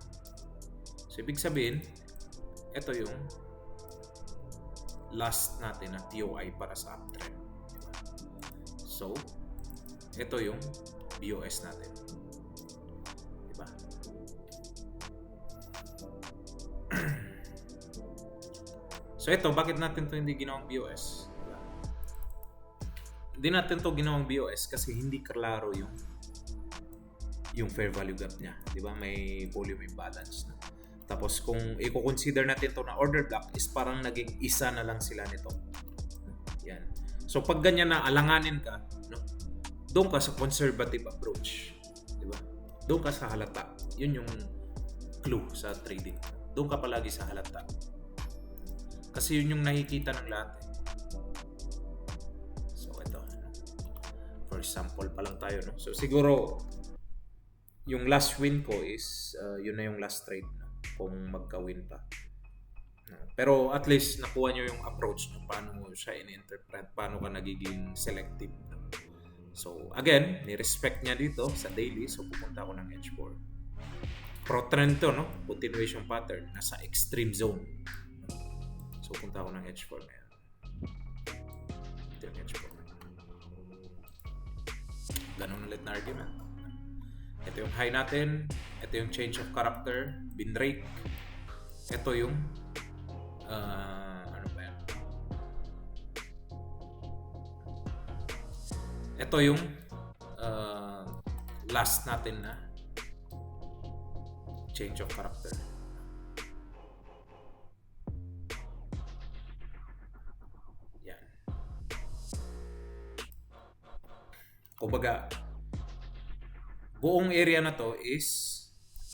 So, ibig sabihin, ito yung last natin na TOI para sa uptrend. Diba? So, ito yung BOS natin. Diba? So, ito, bakit natin to hindi ginawang BOS? Diba? Hindi natin to ginawang BOS kasi hindi klaro yung fair value gap niya. Diba? May volume imbalance na. Tapos kung i-consider natin to na order block is parang naging isa na lang sila nito. Yan. So pag ganyan na alanganin ka, no? Doon ka sa conservative approach. Di ba? Doon ka sa halata. Yun yung clue sa trading. Doon ka palagi sa halata. Kasi yun yung nakikita ng lahat. So ito. For example pa lang tayo. No? So siguro yung last win ko is yun na yung last trade. No? Kung magka-win pa. Pero at least nakuha nyo yung approach no? Paano siya in-interpret, paano ka nagiging selective. No? So again, ni-respect niya dito sa daily, so pupunta ako ng H4. Pro trend to, no? Continuation pattern, nasa extreme zone. So punta ako ng H4 ngayon. Ito yung H4. Ganun ulit na argument. Ito yung high natin. Ito yung change of character, bin rate. Ito yung ano ba yan? Ito yung last natin na change of character. Yan. Kumbaga, buong area na to is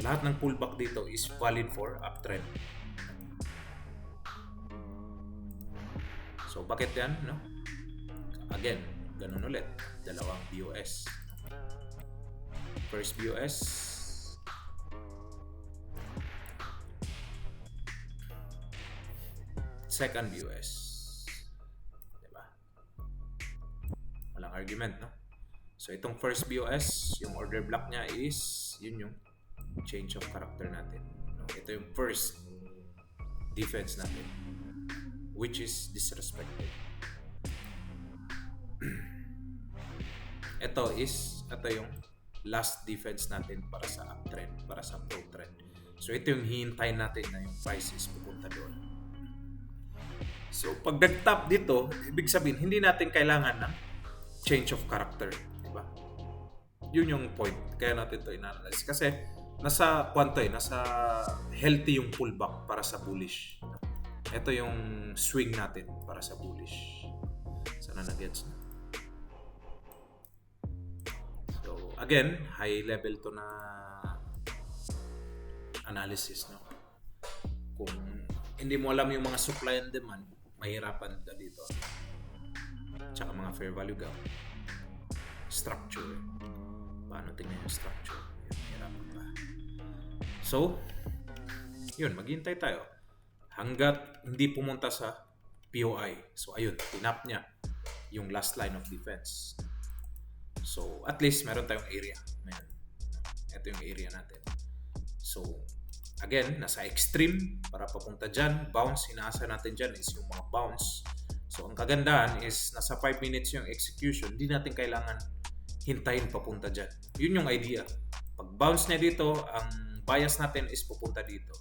lahat ng pullback dito is valid for uptrend. So bakit yan, no? Again, ganun ulit. Dalawang BOS. First BOS. Second BOS. Diba? Walang argument, no? So itong first BOS, yung order block niya is yun yung change of character natin. No? Ito yung first defense natin, which is disrespected. Ito yung last defense natin para sa uptrend, para sa pro trend. So ito yung hihintayin natin na yung prices pupunta doon. So pag nag-top dito, ibig sabihin hindi natin kailangan ng change of character, di ba? Yun yung point. Kaya natin to in-analyze kasi nasa healthy yung pullback para sa bullish. Ito yung swing natin para sa bullish. Sana na-gets na. So, again, high level to na analysis, no? Kung hindi mo alam yung mga supply and demand, mahirapan ka dito. Tsaka mga fair value gap. Structure. Paano tingnan yung structure? Mahirapan ka. So, yun, maghintay tayo hanggat hindi pumunta sa POI. So, ayun, tinap niya yung last line of defense. So, at least meron tayong area. Ayan. Ito yung area natin. So, again, nasa extreme para papunta dyan. Bounce, inaasa natin dyan is yung mga bounce. So, ang kagandahan is nasa 5 minutes yung execution. Hindi natin kailangan hintayin papunta dyan. Yun yung idea. Pag bounce niya dito, ang bias natin is pupunta dito.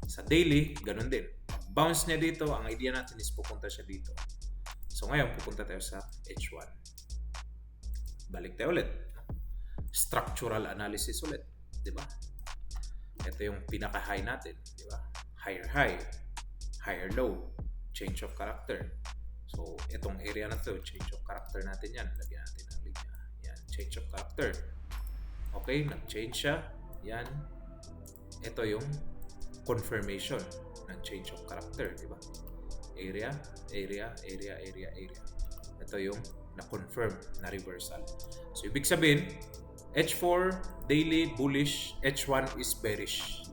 Sa daily, ganun din. Pag bounce niya dito, ang idea natin is pupunta siya dito. So ngayon, pupunta tayo sa H1. Balik tayo ulit. Structural analysis ulit. Diba? ito yung pinaka-high natin, di ba? Higher high, higher low, change of character. So, itong area na to, change of character natin yan. Lagyan natin ng linya. Yan, change of character. Okay, nag-change siya. Yan. Ito yung confirmation ng change of character, di ba? Area, area, area, area, area. Ito yung na-confirm na reversal. So, ibig sabihin, H4, daily, bullish, H1 is bearish.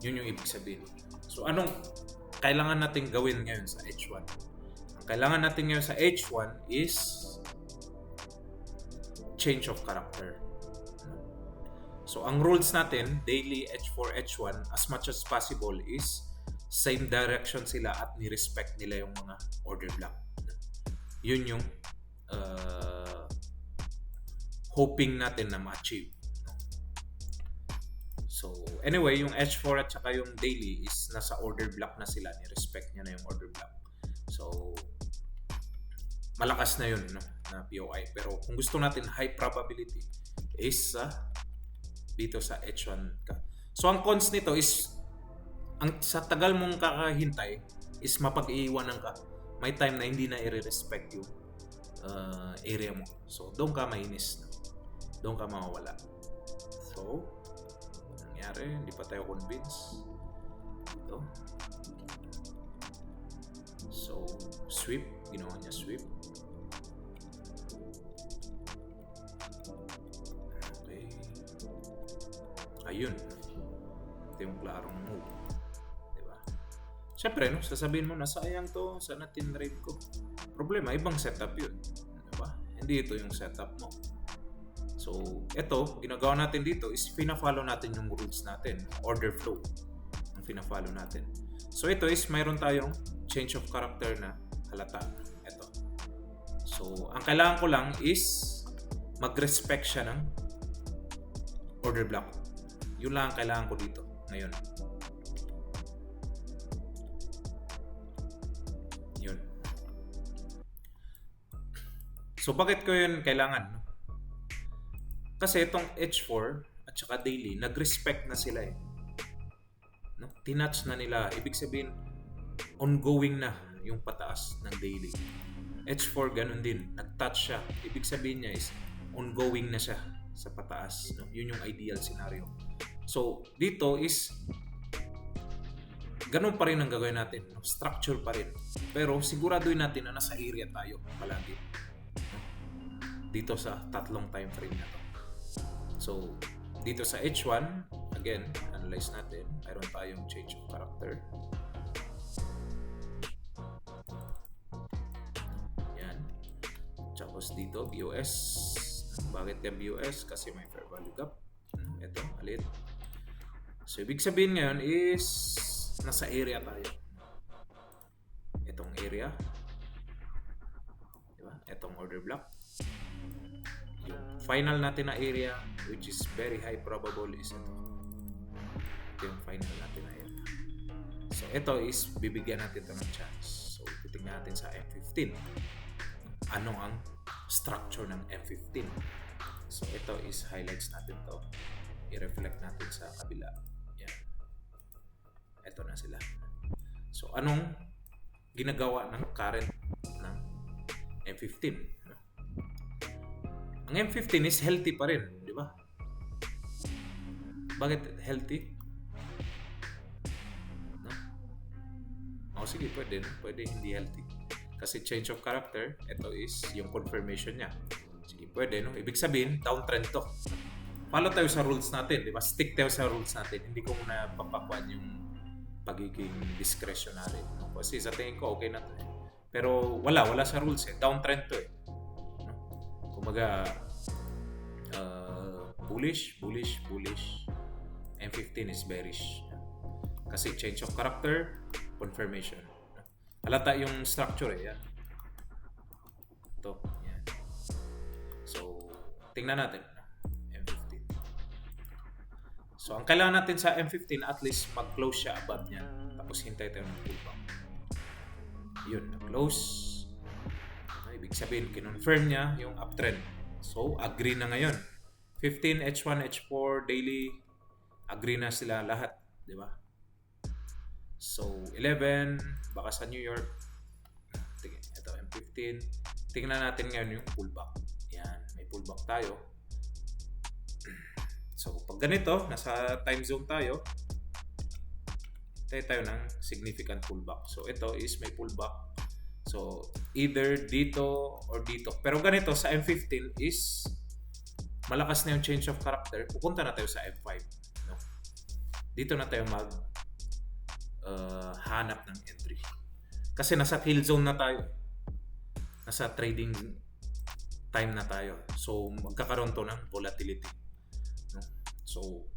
Yun yung ibig sabihin. So, anong kailangan natin gawin ngayon sa H1? Ang kailangan natin ngayon sa H1 is change of character. So, ang rules natin, daily, H4, H1, as much as possible is same direction sila at ni-respect nila yung mga order block. Yun yung hoping natin na ma-achieve. So, anyway, yung H4 at saka yung daily is nasa order block na sila. Ni-respect niya na yung order block. So, malakas na yun, no, na POI. Pero kung gusto natin high probability is dito sa H1 ka. So, ang cons nito is sa tagal mong kakahintay is mapag-iiwanan ka. May time na hindi na i-respect yung area mo. So, doon ka mainis. Doon ka mawawala. So, nangyari, hindi pa tayo convinced. Ito. So, sweep. Ginawa niya sweep. Okay. Ayun. Ito yung klarong move. Diba? Siyempre, no, sasabihin mo na, sayang to, sana tinrade ko. Problema, ibang setup yun. Diba? Hindi ito yung setup mo. So, ito, ginagawa natin dito is pina-follow natin yung rules natin. Order flow. Ang pina-follow natin. So, ito is mayroon tayong change of character na halata. Ito. So, ang kailangan ko lang is mag-respect siya ng order block. Yun lang ang kailangan ko dito ngayon. Yun. So, bakit ko yun kailangan? No? Kasi itong H4 at saka daily, nag-respect na sila eh. No? Tinouch na nila. Ibig sabihin, ongoing na yung pataas ng daily. H4 ganun din. Nag-touch siya. Ibig sabihin niya is ongoing na siya sa pataas. No? Yun yung ideal scenario. So, dito is ganun pa rin ang gagawin natin. No? Structure pa rin. Pero siguraduhin natin na nasa area tayo palagi. No? Dito sa tatlong time frame na to. So, dito sa H1, again, analyze natin. Mayroon tayong change of character. Yan. Tapos dito, BOS. Bakit yung BOS? Kasi may fair value gap. Ito, alit. So, ibig sabihin ngayon is nasa area tayo. Itong area. Diba? Itong order block. Yung final natin na area, which is very high probable, is ito. Ito yung final natin na area. So, ito is bibigyan natin ito ng chance. So, titingnan natin sa M15. Ano ang structure ng M15? So, ito is highlights natin to. I-reflect natin sa kabila. Yan. Ito na sila. So, anong ginagawa ng current ng M15? Ang M15 is healthy pa rin, di ba? Bakit healthy? No? Sige, pwede. Pwede hindi healthy. Kasi change of character, ito is yung confirmation niya. Sige, pwede, no? Ibig sabihin, downtrend to. Follow tayo sa rules natin, di ba? Stick tayo sa rules natin. Hindi ko muna papakwan yung pagiging discretionary. No? Kasi sa tingin ko, okay na to. Pero wala sa rules eh. Downtrend to eh. Kumaga, bullish. M15 is bearish. Kasi change of character, confirmation. Halata yung structure eh. Yan. Ito. Yan. So, tingnan natin. M15. So, ang kailangan natin sa M15, at least mag-close siya above niya. Tapos hintay tayo ng pullback. Yun, na-close. Ibig sabihin, kinonfirm niya yung uptrend. So, agree na ngayon. 15, H1, H4, daily, agree na sila lahat, di ba? So 11 baka sa New York. Ito M15. Tingnan natin ngayon yung pullback. Yan, may pullback tayo. So pag ganito, nasa time zone tayo, tayo ng significant pullback. So ito is may pullback. So either dito or dito. Pero ganito sa M15 is malakas na yung change of character. Pupunta na tayo sa M5. No? Dito na tayo mag hanap ng entry. Kasi nasa kill zone na tayo. Nasa trading time na tayo. So magkakaroon to ng volatility. No? So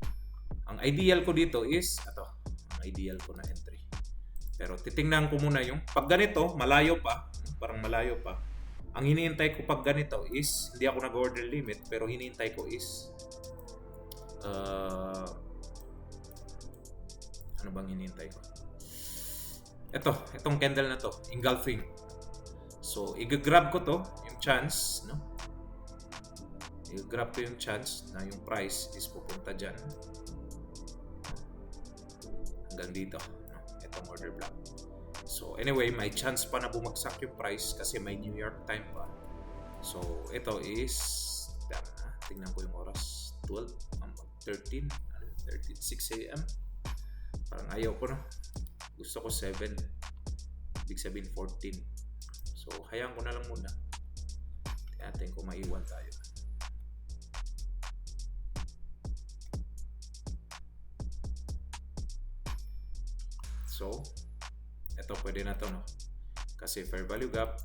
ang ideal ko dito is ito. Ang ideal ko na entry. Pero titingnan ko muna yung pag ganito, malayo pa, parang malayo pa. Ang hinihintay ko pag ganito is hindi ako nag-order limit, pero hinihintay ko is ano bang hinihintay ko? Itong candle na to, engulfing. So, i-grab ko to, yung chance, no? I-grab ko yung chance na yung price is pupunta dyan. Hanggang dito, no? Itong order block. So, anyway, may chance pa na bumagsak yung price kasi may New York time pa. So, ito is, tingnan ko yung oras, 13, 6 a.m. Parang ayaw ko, no? Gusto ko 7. Ibig sabihin 14. So, hayaan ko na lang muna. Tingnan kung maiwan tayo. So, ito pwede na to, no? Kasi fair value gap.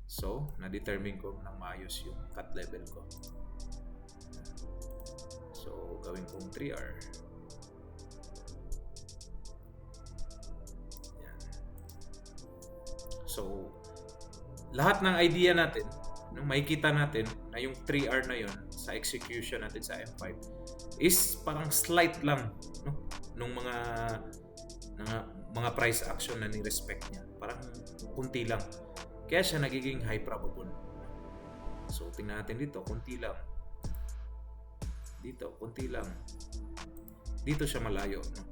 So, na-determine ko nang maayos yung cut level ko. So, gawin kong 3R. So, lahat ng idea natin, no, makikita natin na yung 3R na yun sa execution natin sa M5 is parang slight lang, no, nung mga price action na ni-respect niya. Parang kunti lang. Kaya siya nagiging high probable. So, tingnan natin dito, kunti lang. Dito, kunti lang. Dito siya malayo, no?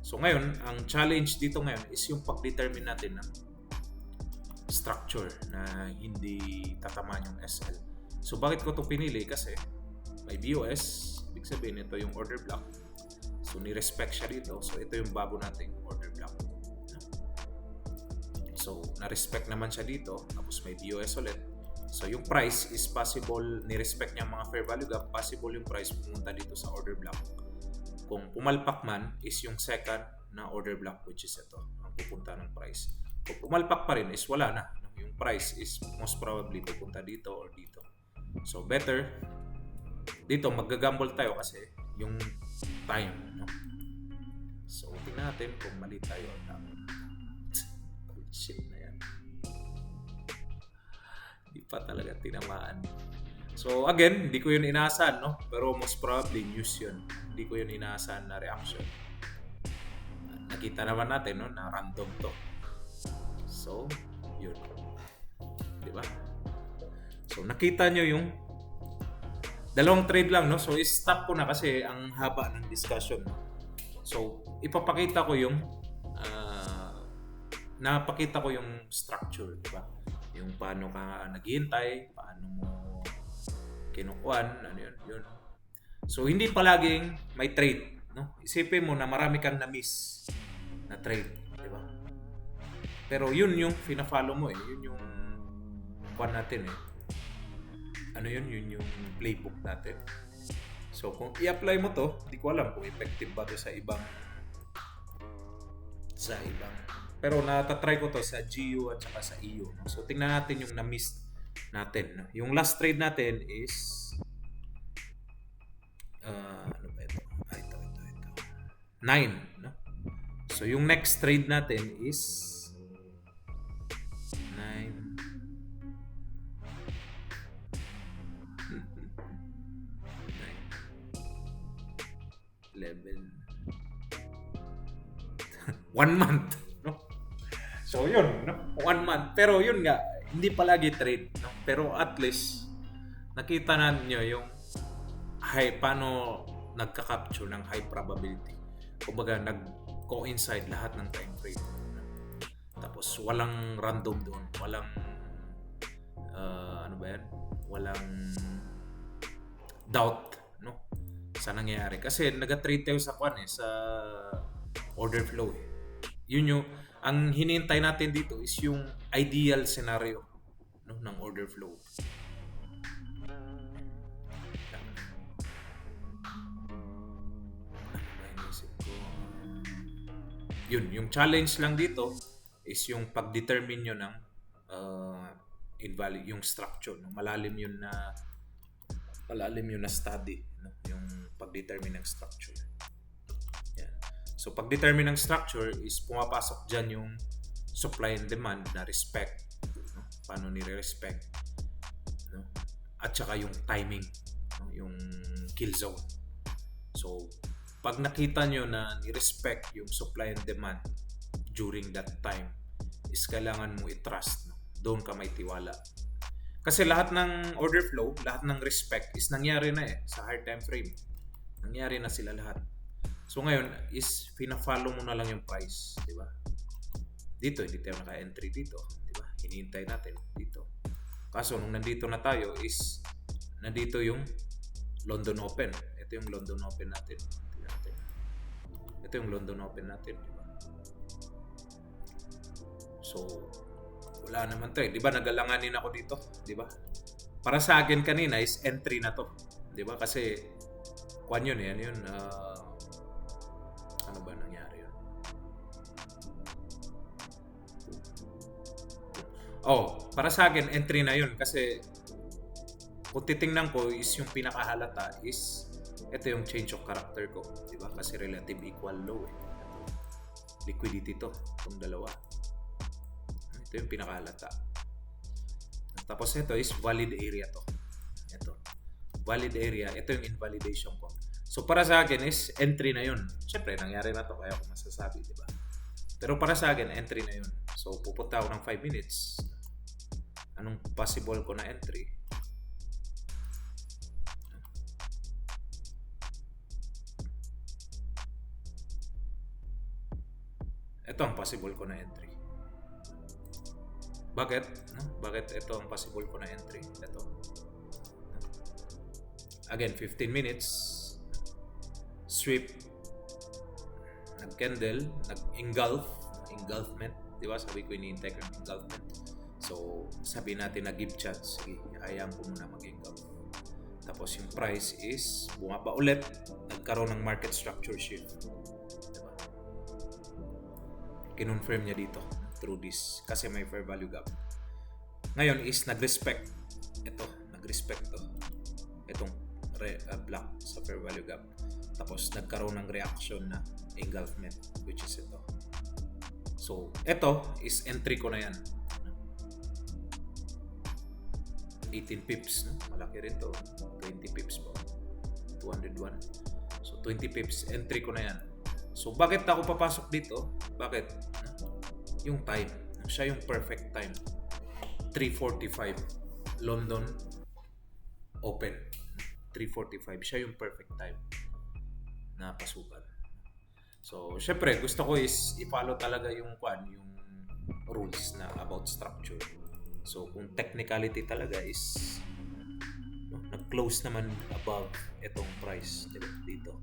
So, ngayon, ang challenge dito ngayon is yung pag-determine natin ng structure na hindi tatamaan yung SL. So bakit ko ito pinili? Kasi may BOS, ibig sabihin ito yung order block. So ni-respect siya dito. So ito yung bago nating order block. So na-respect naman siya dito. Tapos may BOS ulit. So yung price is possible, ni-respect niya mga fair value gap, possible yung price pumunta dito sa order block. Kung pumalpak man is yung second na order block, which is ito, ang pupunta ng price. Kung pumalpak pa rin is wala na. Yung price is most probably pupunta dito or dito. So better dito maggagamble tayo kasi yung time, no? So tingnan natin kung mali tayo o tama. Bullshit na yan. Di pa talaga tinamaan. So again, hindi ko yun inaasahan, no? Pero most probably news yun. Hindi ko yun inaasahan na reaction. Nakita naman natin, no, na random to. So, yun. Diba? So, nakita nyo yung dalawang trade lang, no? So, stop ko na kasi ang haba ng discussion. So, ipapakita ko yung napakita ko yung structure, diba? Yung paano ka naghihintay, paano mo kinukuhan, ano yun. So, hindi palaging may trade, no? Isipin mo na marami kang na-miss na trade, diba? Pero yun yung fina-follow mo eh. Yun yung kuhan natin eh. Ano yun? Yun yung playbook natin. So kung i-apply mo to, hindi ko alam kung effective ba to sa ibang pero natatry ko to sa GU at saka sa EU. So tingnan natin yung na-miss natin. Yung last trade natin is ano ba ito? Ito. 9. No? So yung next trade natin is 1 month, no? So yun, no? 1 month. Pero yun nga, hindi palagi trade, no? Pero at least nakita na niyo yung paano nagka-capture ng high probability. Kumbaga, nag-coincide lahat ng time frame. Tapos, walang random doon. Walang, ano ba yan? Walang doubt, no? Sa nangyayari. Kasi, nag-treat tayo sa sa order flow. Yun yung, ang hinihintay natin dito is yung ideal scenario, no, ng order flow. Yun, yung challenge lang dito is yung pag-determine nyo ng invalid, yung structure. No? Malalim yun na study, no? Yung pag-determine ng structure. Yan. So, pag-determine ng structure is pumapasok dyan yung supply and demand na respect. No? Paano nire-respect. No? At saka yung timing. No? Yung kill zone. So, pag nakita nyo na ni-respect yung supply and demand during that time, is kailangan mo i-trust. No? Doon ka may tiwala. Kasi lahat ng order flow, lahat ng respect is nangyari na sa higher time frame. Nangyari na sila lahat. So ngayon is pina-follow mo na lang yung price, di ba? Dito hindi tayo naka-entry dito, di ba? Hinihintay natin dito. Kaso nung nandito na tayo is nandito yung London Open. Ito yung London Open natin. Ito yung London Open natin, di ba? So, wala naman to Di ba nagalanganin ako dito, di ba? Para sa akin kanina is entry na to, di ba? Kasi kwan yun yan yun. Ano ba nangyari yun? Para sa akin entry na yun kasi kung titingnan ko is yung pinakahalata is ito yung change of character ko, di ba? Kasi relative equal low liquidity to, itong dalawa. Ito yung pinakahalata. Tapos ito is valid area to. Ito. Valid area. Ito yung invalidation ko. So para sa akin is entry na yun. Siyempre, nangyari na to kaya ako masasabi, di ba? Pero para sa akin, entry na yun. So pupunta ako ng 5 minutes. Anong possible ko na entry? Ito ang possible ko na entry. Bakit? No? Bakit ito ang possible ko na entry? Ito. Again, 15 minutes. Sweep. Nag-candle. Engulfment. Di ba? Sabi ko ini-intake ng engulfment. So, sabi natin na give chance. Sige, hayaan ko muna mag-engulf. Tapos yung price is bumaba ulit. Nagkaroon ng market structure shift. Diba? Kinonfirm niya dito through this kasi may fair value gap. Ngayon is nag-respect to itong block sa fair value gap. Tapos nagkaroon ng reaction na engulfment which is ito. So ito is entry ko na yan. 18 pips, no? Malaki rin to. 20 pips po. 201. So 20 pips entry ko na yan. So bakit ako papasok dito? Bakit? Yung time. Siya yung perfect time. 3:45 London Open. 3:45 siya yung perfect time na pasukan. So, syempre gusto ko is i-follow talaga yung rules na about structure. So, kung technicality talaga is nag-close naman above itong price dito.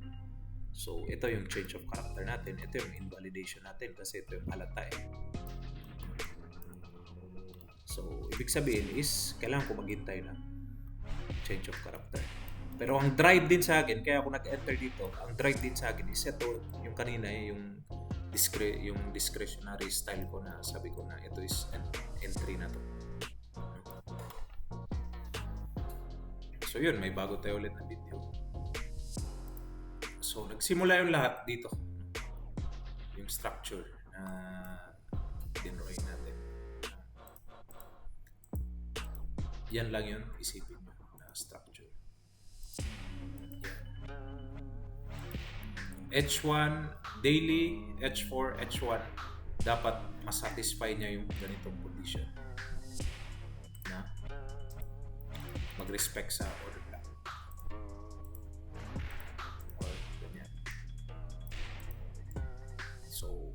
So, ito yung change of character natin. Ito yung invalidation natin kasi ito yung halata So, ibig sabihin is kailangan ko maghintay ng change of character. Pero ang drive din sa akin, kaya ako nag-enter dito, ang drive din sa akin is ito, yung kanina, yung discretionary style ko na sabi ko na ito is entry na to. So yun, may bago tayo ulit na video. So nagsimula yung lahat dito. Yung structure na dinrawing natin. Yan lang yun, isipin mo na structure. H1 daily, H4, H1 dapat masatisfy niya yung ganitong condition na mag-respect sa order block. So,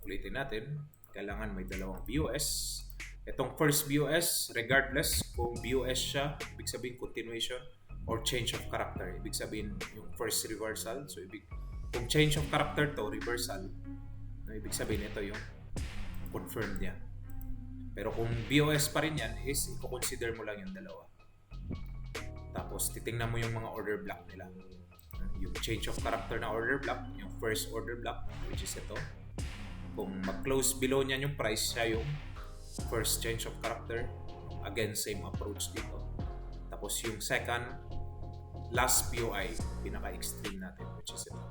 ulitin natin, kailangan may dalawang BOS. Itong first BOS, regardless kung BOS siya, ibig sabihin continuation or change of character. Ibig sabihin yung first reversal. So, kung change of character to, reversal, ibig sabihin ito yung confirmed niya. Pero kung BOS pa rin yan, is i-consider mo lang yung dalawa. Tapos, titingnan mo yung mga order block nila. Yung change of character na order block, yung first order block, which is ito. Kung mag-close below niyan yung price, siya yung first change of character. Again, same approach dito. Tapos yung second, last POI, pinaka-extreme natin, which is ito.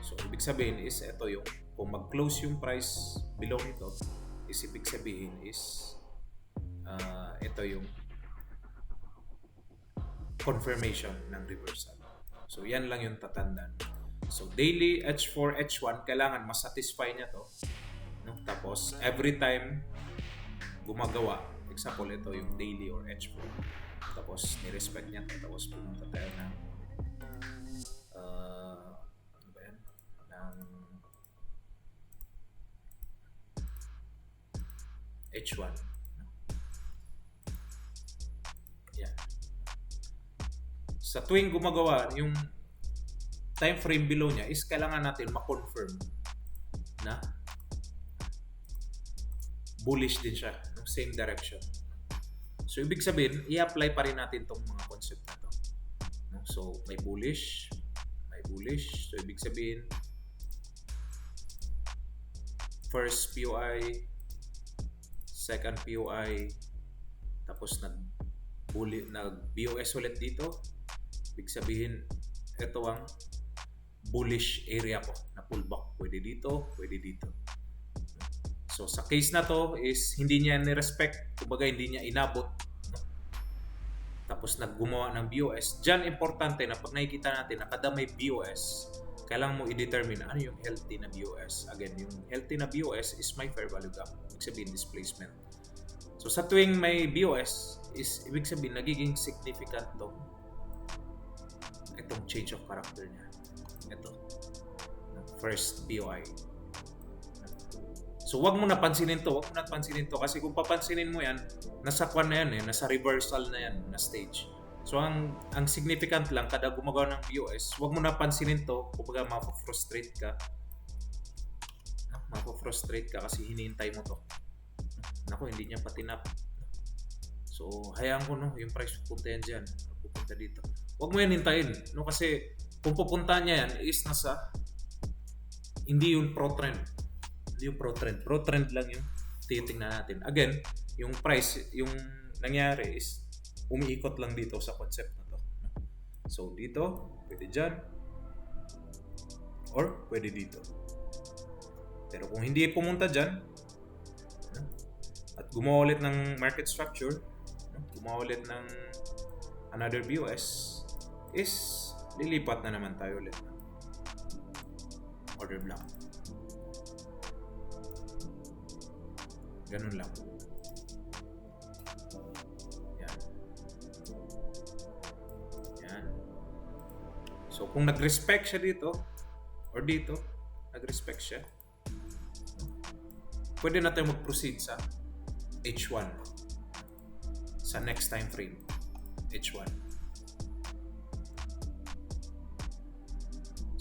So, ibig sabihin is ito yung, kung mag-close yung price below nito, is ibig sabihin is ito yung confirmation ng reversal. So, yan lang yung tatandaan. So, daily H4, H1, kailangan masatisfy niya to. No? Tapos, every time gumagawa, example, ito yung daily or H4. Tapos, ni-respect niya to. Tapos, pumunta tayo ng ano ba yan? Ng H1. No? Yan. Sa tuwing gumagawa, yung time frame below niya is kailangan natin ma-confirm na bullish din siya, no? Same direction. So, ibig sabihin, i-apply pa rin natin tong mga concept na to. No? So, may bullish. So, ibig sabihin, first POI, second POI, tapos nag-BOS ulit dito. Ibig sabihin, ito ang bullish area ko na pullback. Pwede dito, pwede dito. So, sa case na to is hindi niya ni-respect. Kumbaga, hindi niya inabot. No? Tapos, naggumawa ng BOS. Diyan, importante na pag nakikita natin na kada may BOS, kailangan mo i-determine ano yung healthy na BOS. Again, yung healthy na BOS is my fair value gap. Ibig sabihin, displacement. So, sa tuwing may BOS, is ibig sabihin, nagiging significant itong change of character niya. Ito. First POI. So, wag mo napansinin to. Kasi kung papansinin mo yan, nasa kwan na yan nasa reversal na yan, na stage. So, ang significant lang, kada gumagawa ng POS, wag mo napansinin to. Kumbaga, mapafrustrate ka. Mapafrustrate ka kasi hinihintay mo to. Naku, hindi niya patinap. So, hayaan ko, yung price pupunta yan dyan. Pupunta dito. Huwag mo yan hintayin, kasi kung pupunta niya yan is hindi yung pro-trend. Pro-trend lang yung titingnan natin. Again, yung price, yung nangyari is umiikot lang dito sa concept na to. So, dito, pwede dyan, or pwede dito. Pero kung hindi pumunta dyan, at gumawa ulit ng market structure, gumawa ulit ng another BOS, is lilipat na naman tayo ulit ng order block. Ganun lang. Yan. So, kung nag-respect siya dito, or dito, nag-respect siya, pwede na tayo mag-proceed sa H1. Sa next time frame. H1.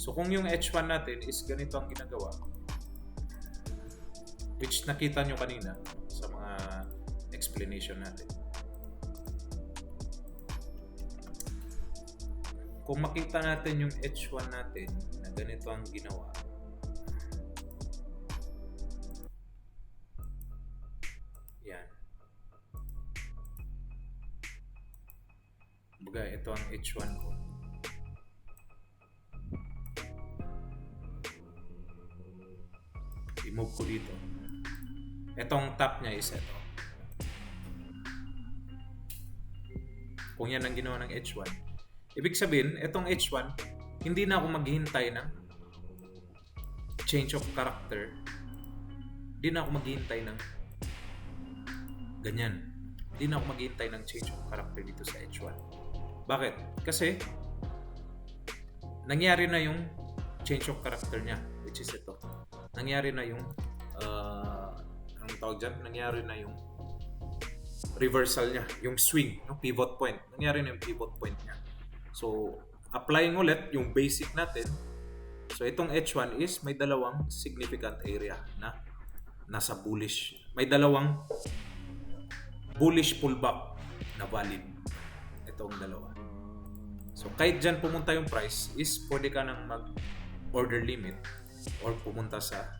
So, kung yung H1 natin is ganito ang ginagawa, which nakita nyo kanina sa mga explanation natin. Kung makita natin yung H1 natin na ganito ang ginawa, yan. Baga, ito ang H1 ko. I-move ko dito. Itong top niya is ito. Kung yan ang ginawa ng H1, ibig sabihin, itong H1, hindi na ako maghihintay ng change of character. Hindi na ako maghihintay ng ganyan. Hindi na ako maghihintay ng change of character dito sa H1. Bakit? Kasi nangyari na yung change of character niya, which is ito. nangyari na yung anong tawag dyan? Nangyari na yung reversal niya, yung swing, no? Pivot point. Nangyari na yung pivot point niya. So, applying ulit yung basic natin. So, itong H1 is may dalawang significant area na nasa bullish. May dalawang bullish pullback na valid. Itong dalawa. So, kahit dyan pumunta yung price is pwede ka nang mag-order limit or pumunta sa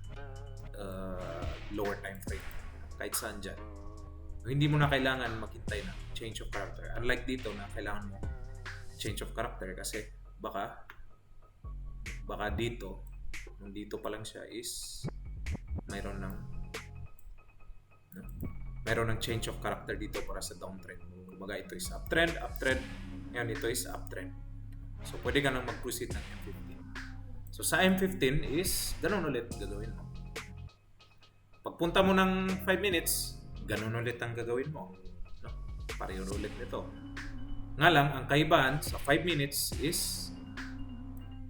lower time frame. Kahit saan dyan. Hindi mo na kailangan maghintay ng change of character. Unlike dito na kailangan mo change of character kasi baka dito, nung dito pa lang siya is mayroon ng change of character dito para sa downtrend. Kumbaga ito is uptrend. Ngayon ito is uptrend. So pwede ka nang mag-proceed ng M15. So sa M15 is ganun ulit gagawin mo. Pagpunta mo ng 5 minutes, ganun ulit ang gagawin mo. No? Pareho ulit nito. Nga lang, ang kaibahan sa 5 minutes is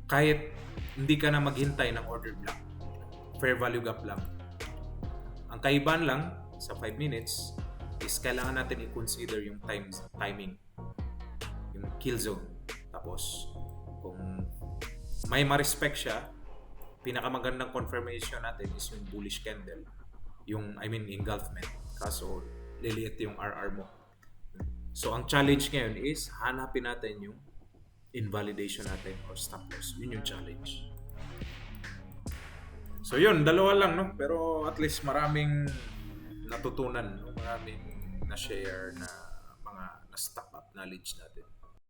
kahit hindi ka na maghintay ng order block, fair value gap lang. Ang kaibahan lang sa 5 minutes is kailangan natin i-consider yung timing, yung kill zone. Tapos, kung may ma-respect siya, pinakamagandang confirmation natin is yung bullish candle. Engulfment. Kaso, liliit yung RR mo. So, ang challenge ngayon is hanapin natin yung invalidation natin or stop loss. Yun yung challenge. So, yun. Dalawa lang, no? Pero at least maraming natutunan, no? Maraming na-share na mga na-stock up knowledge natin.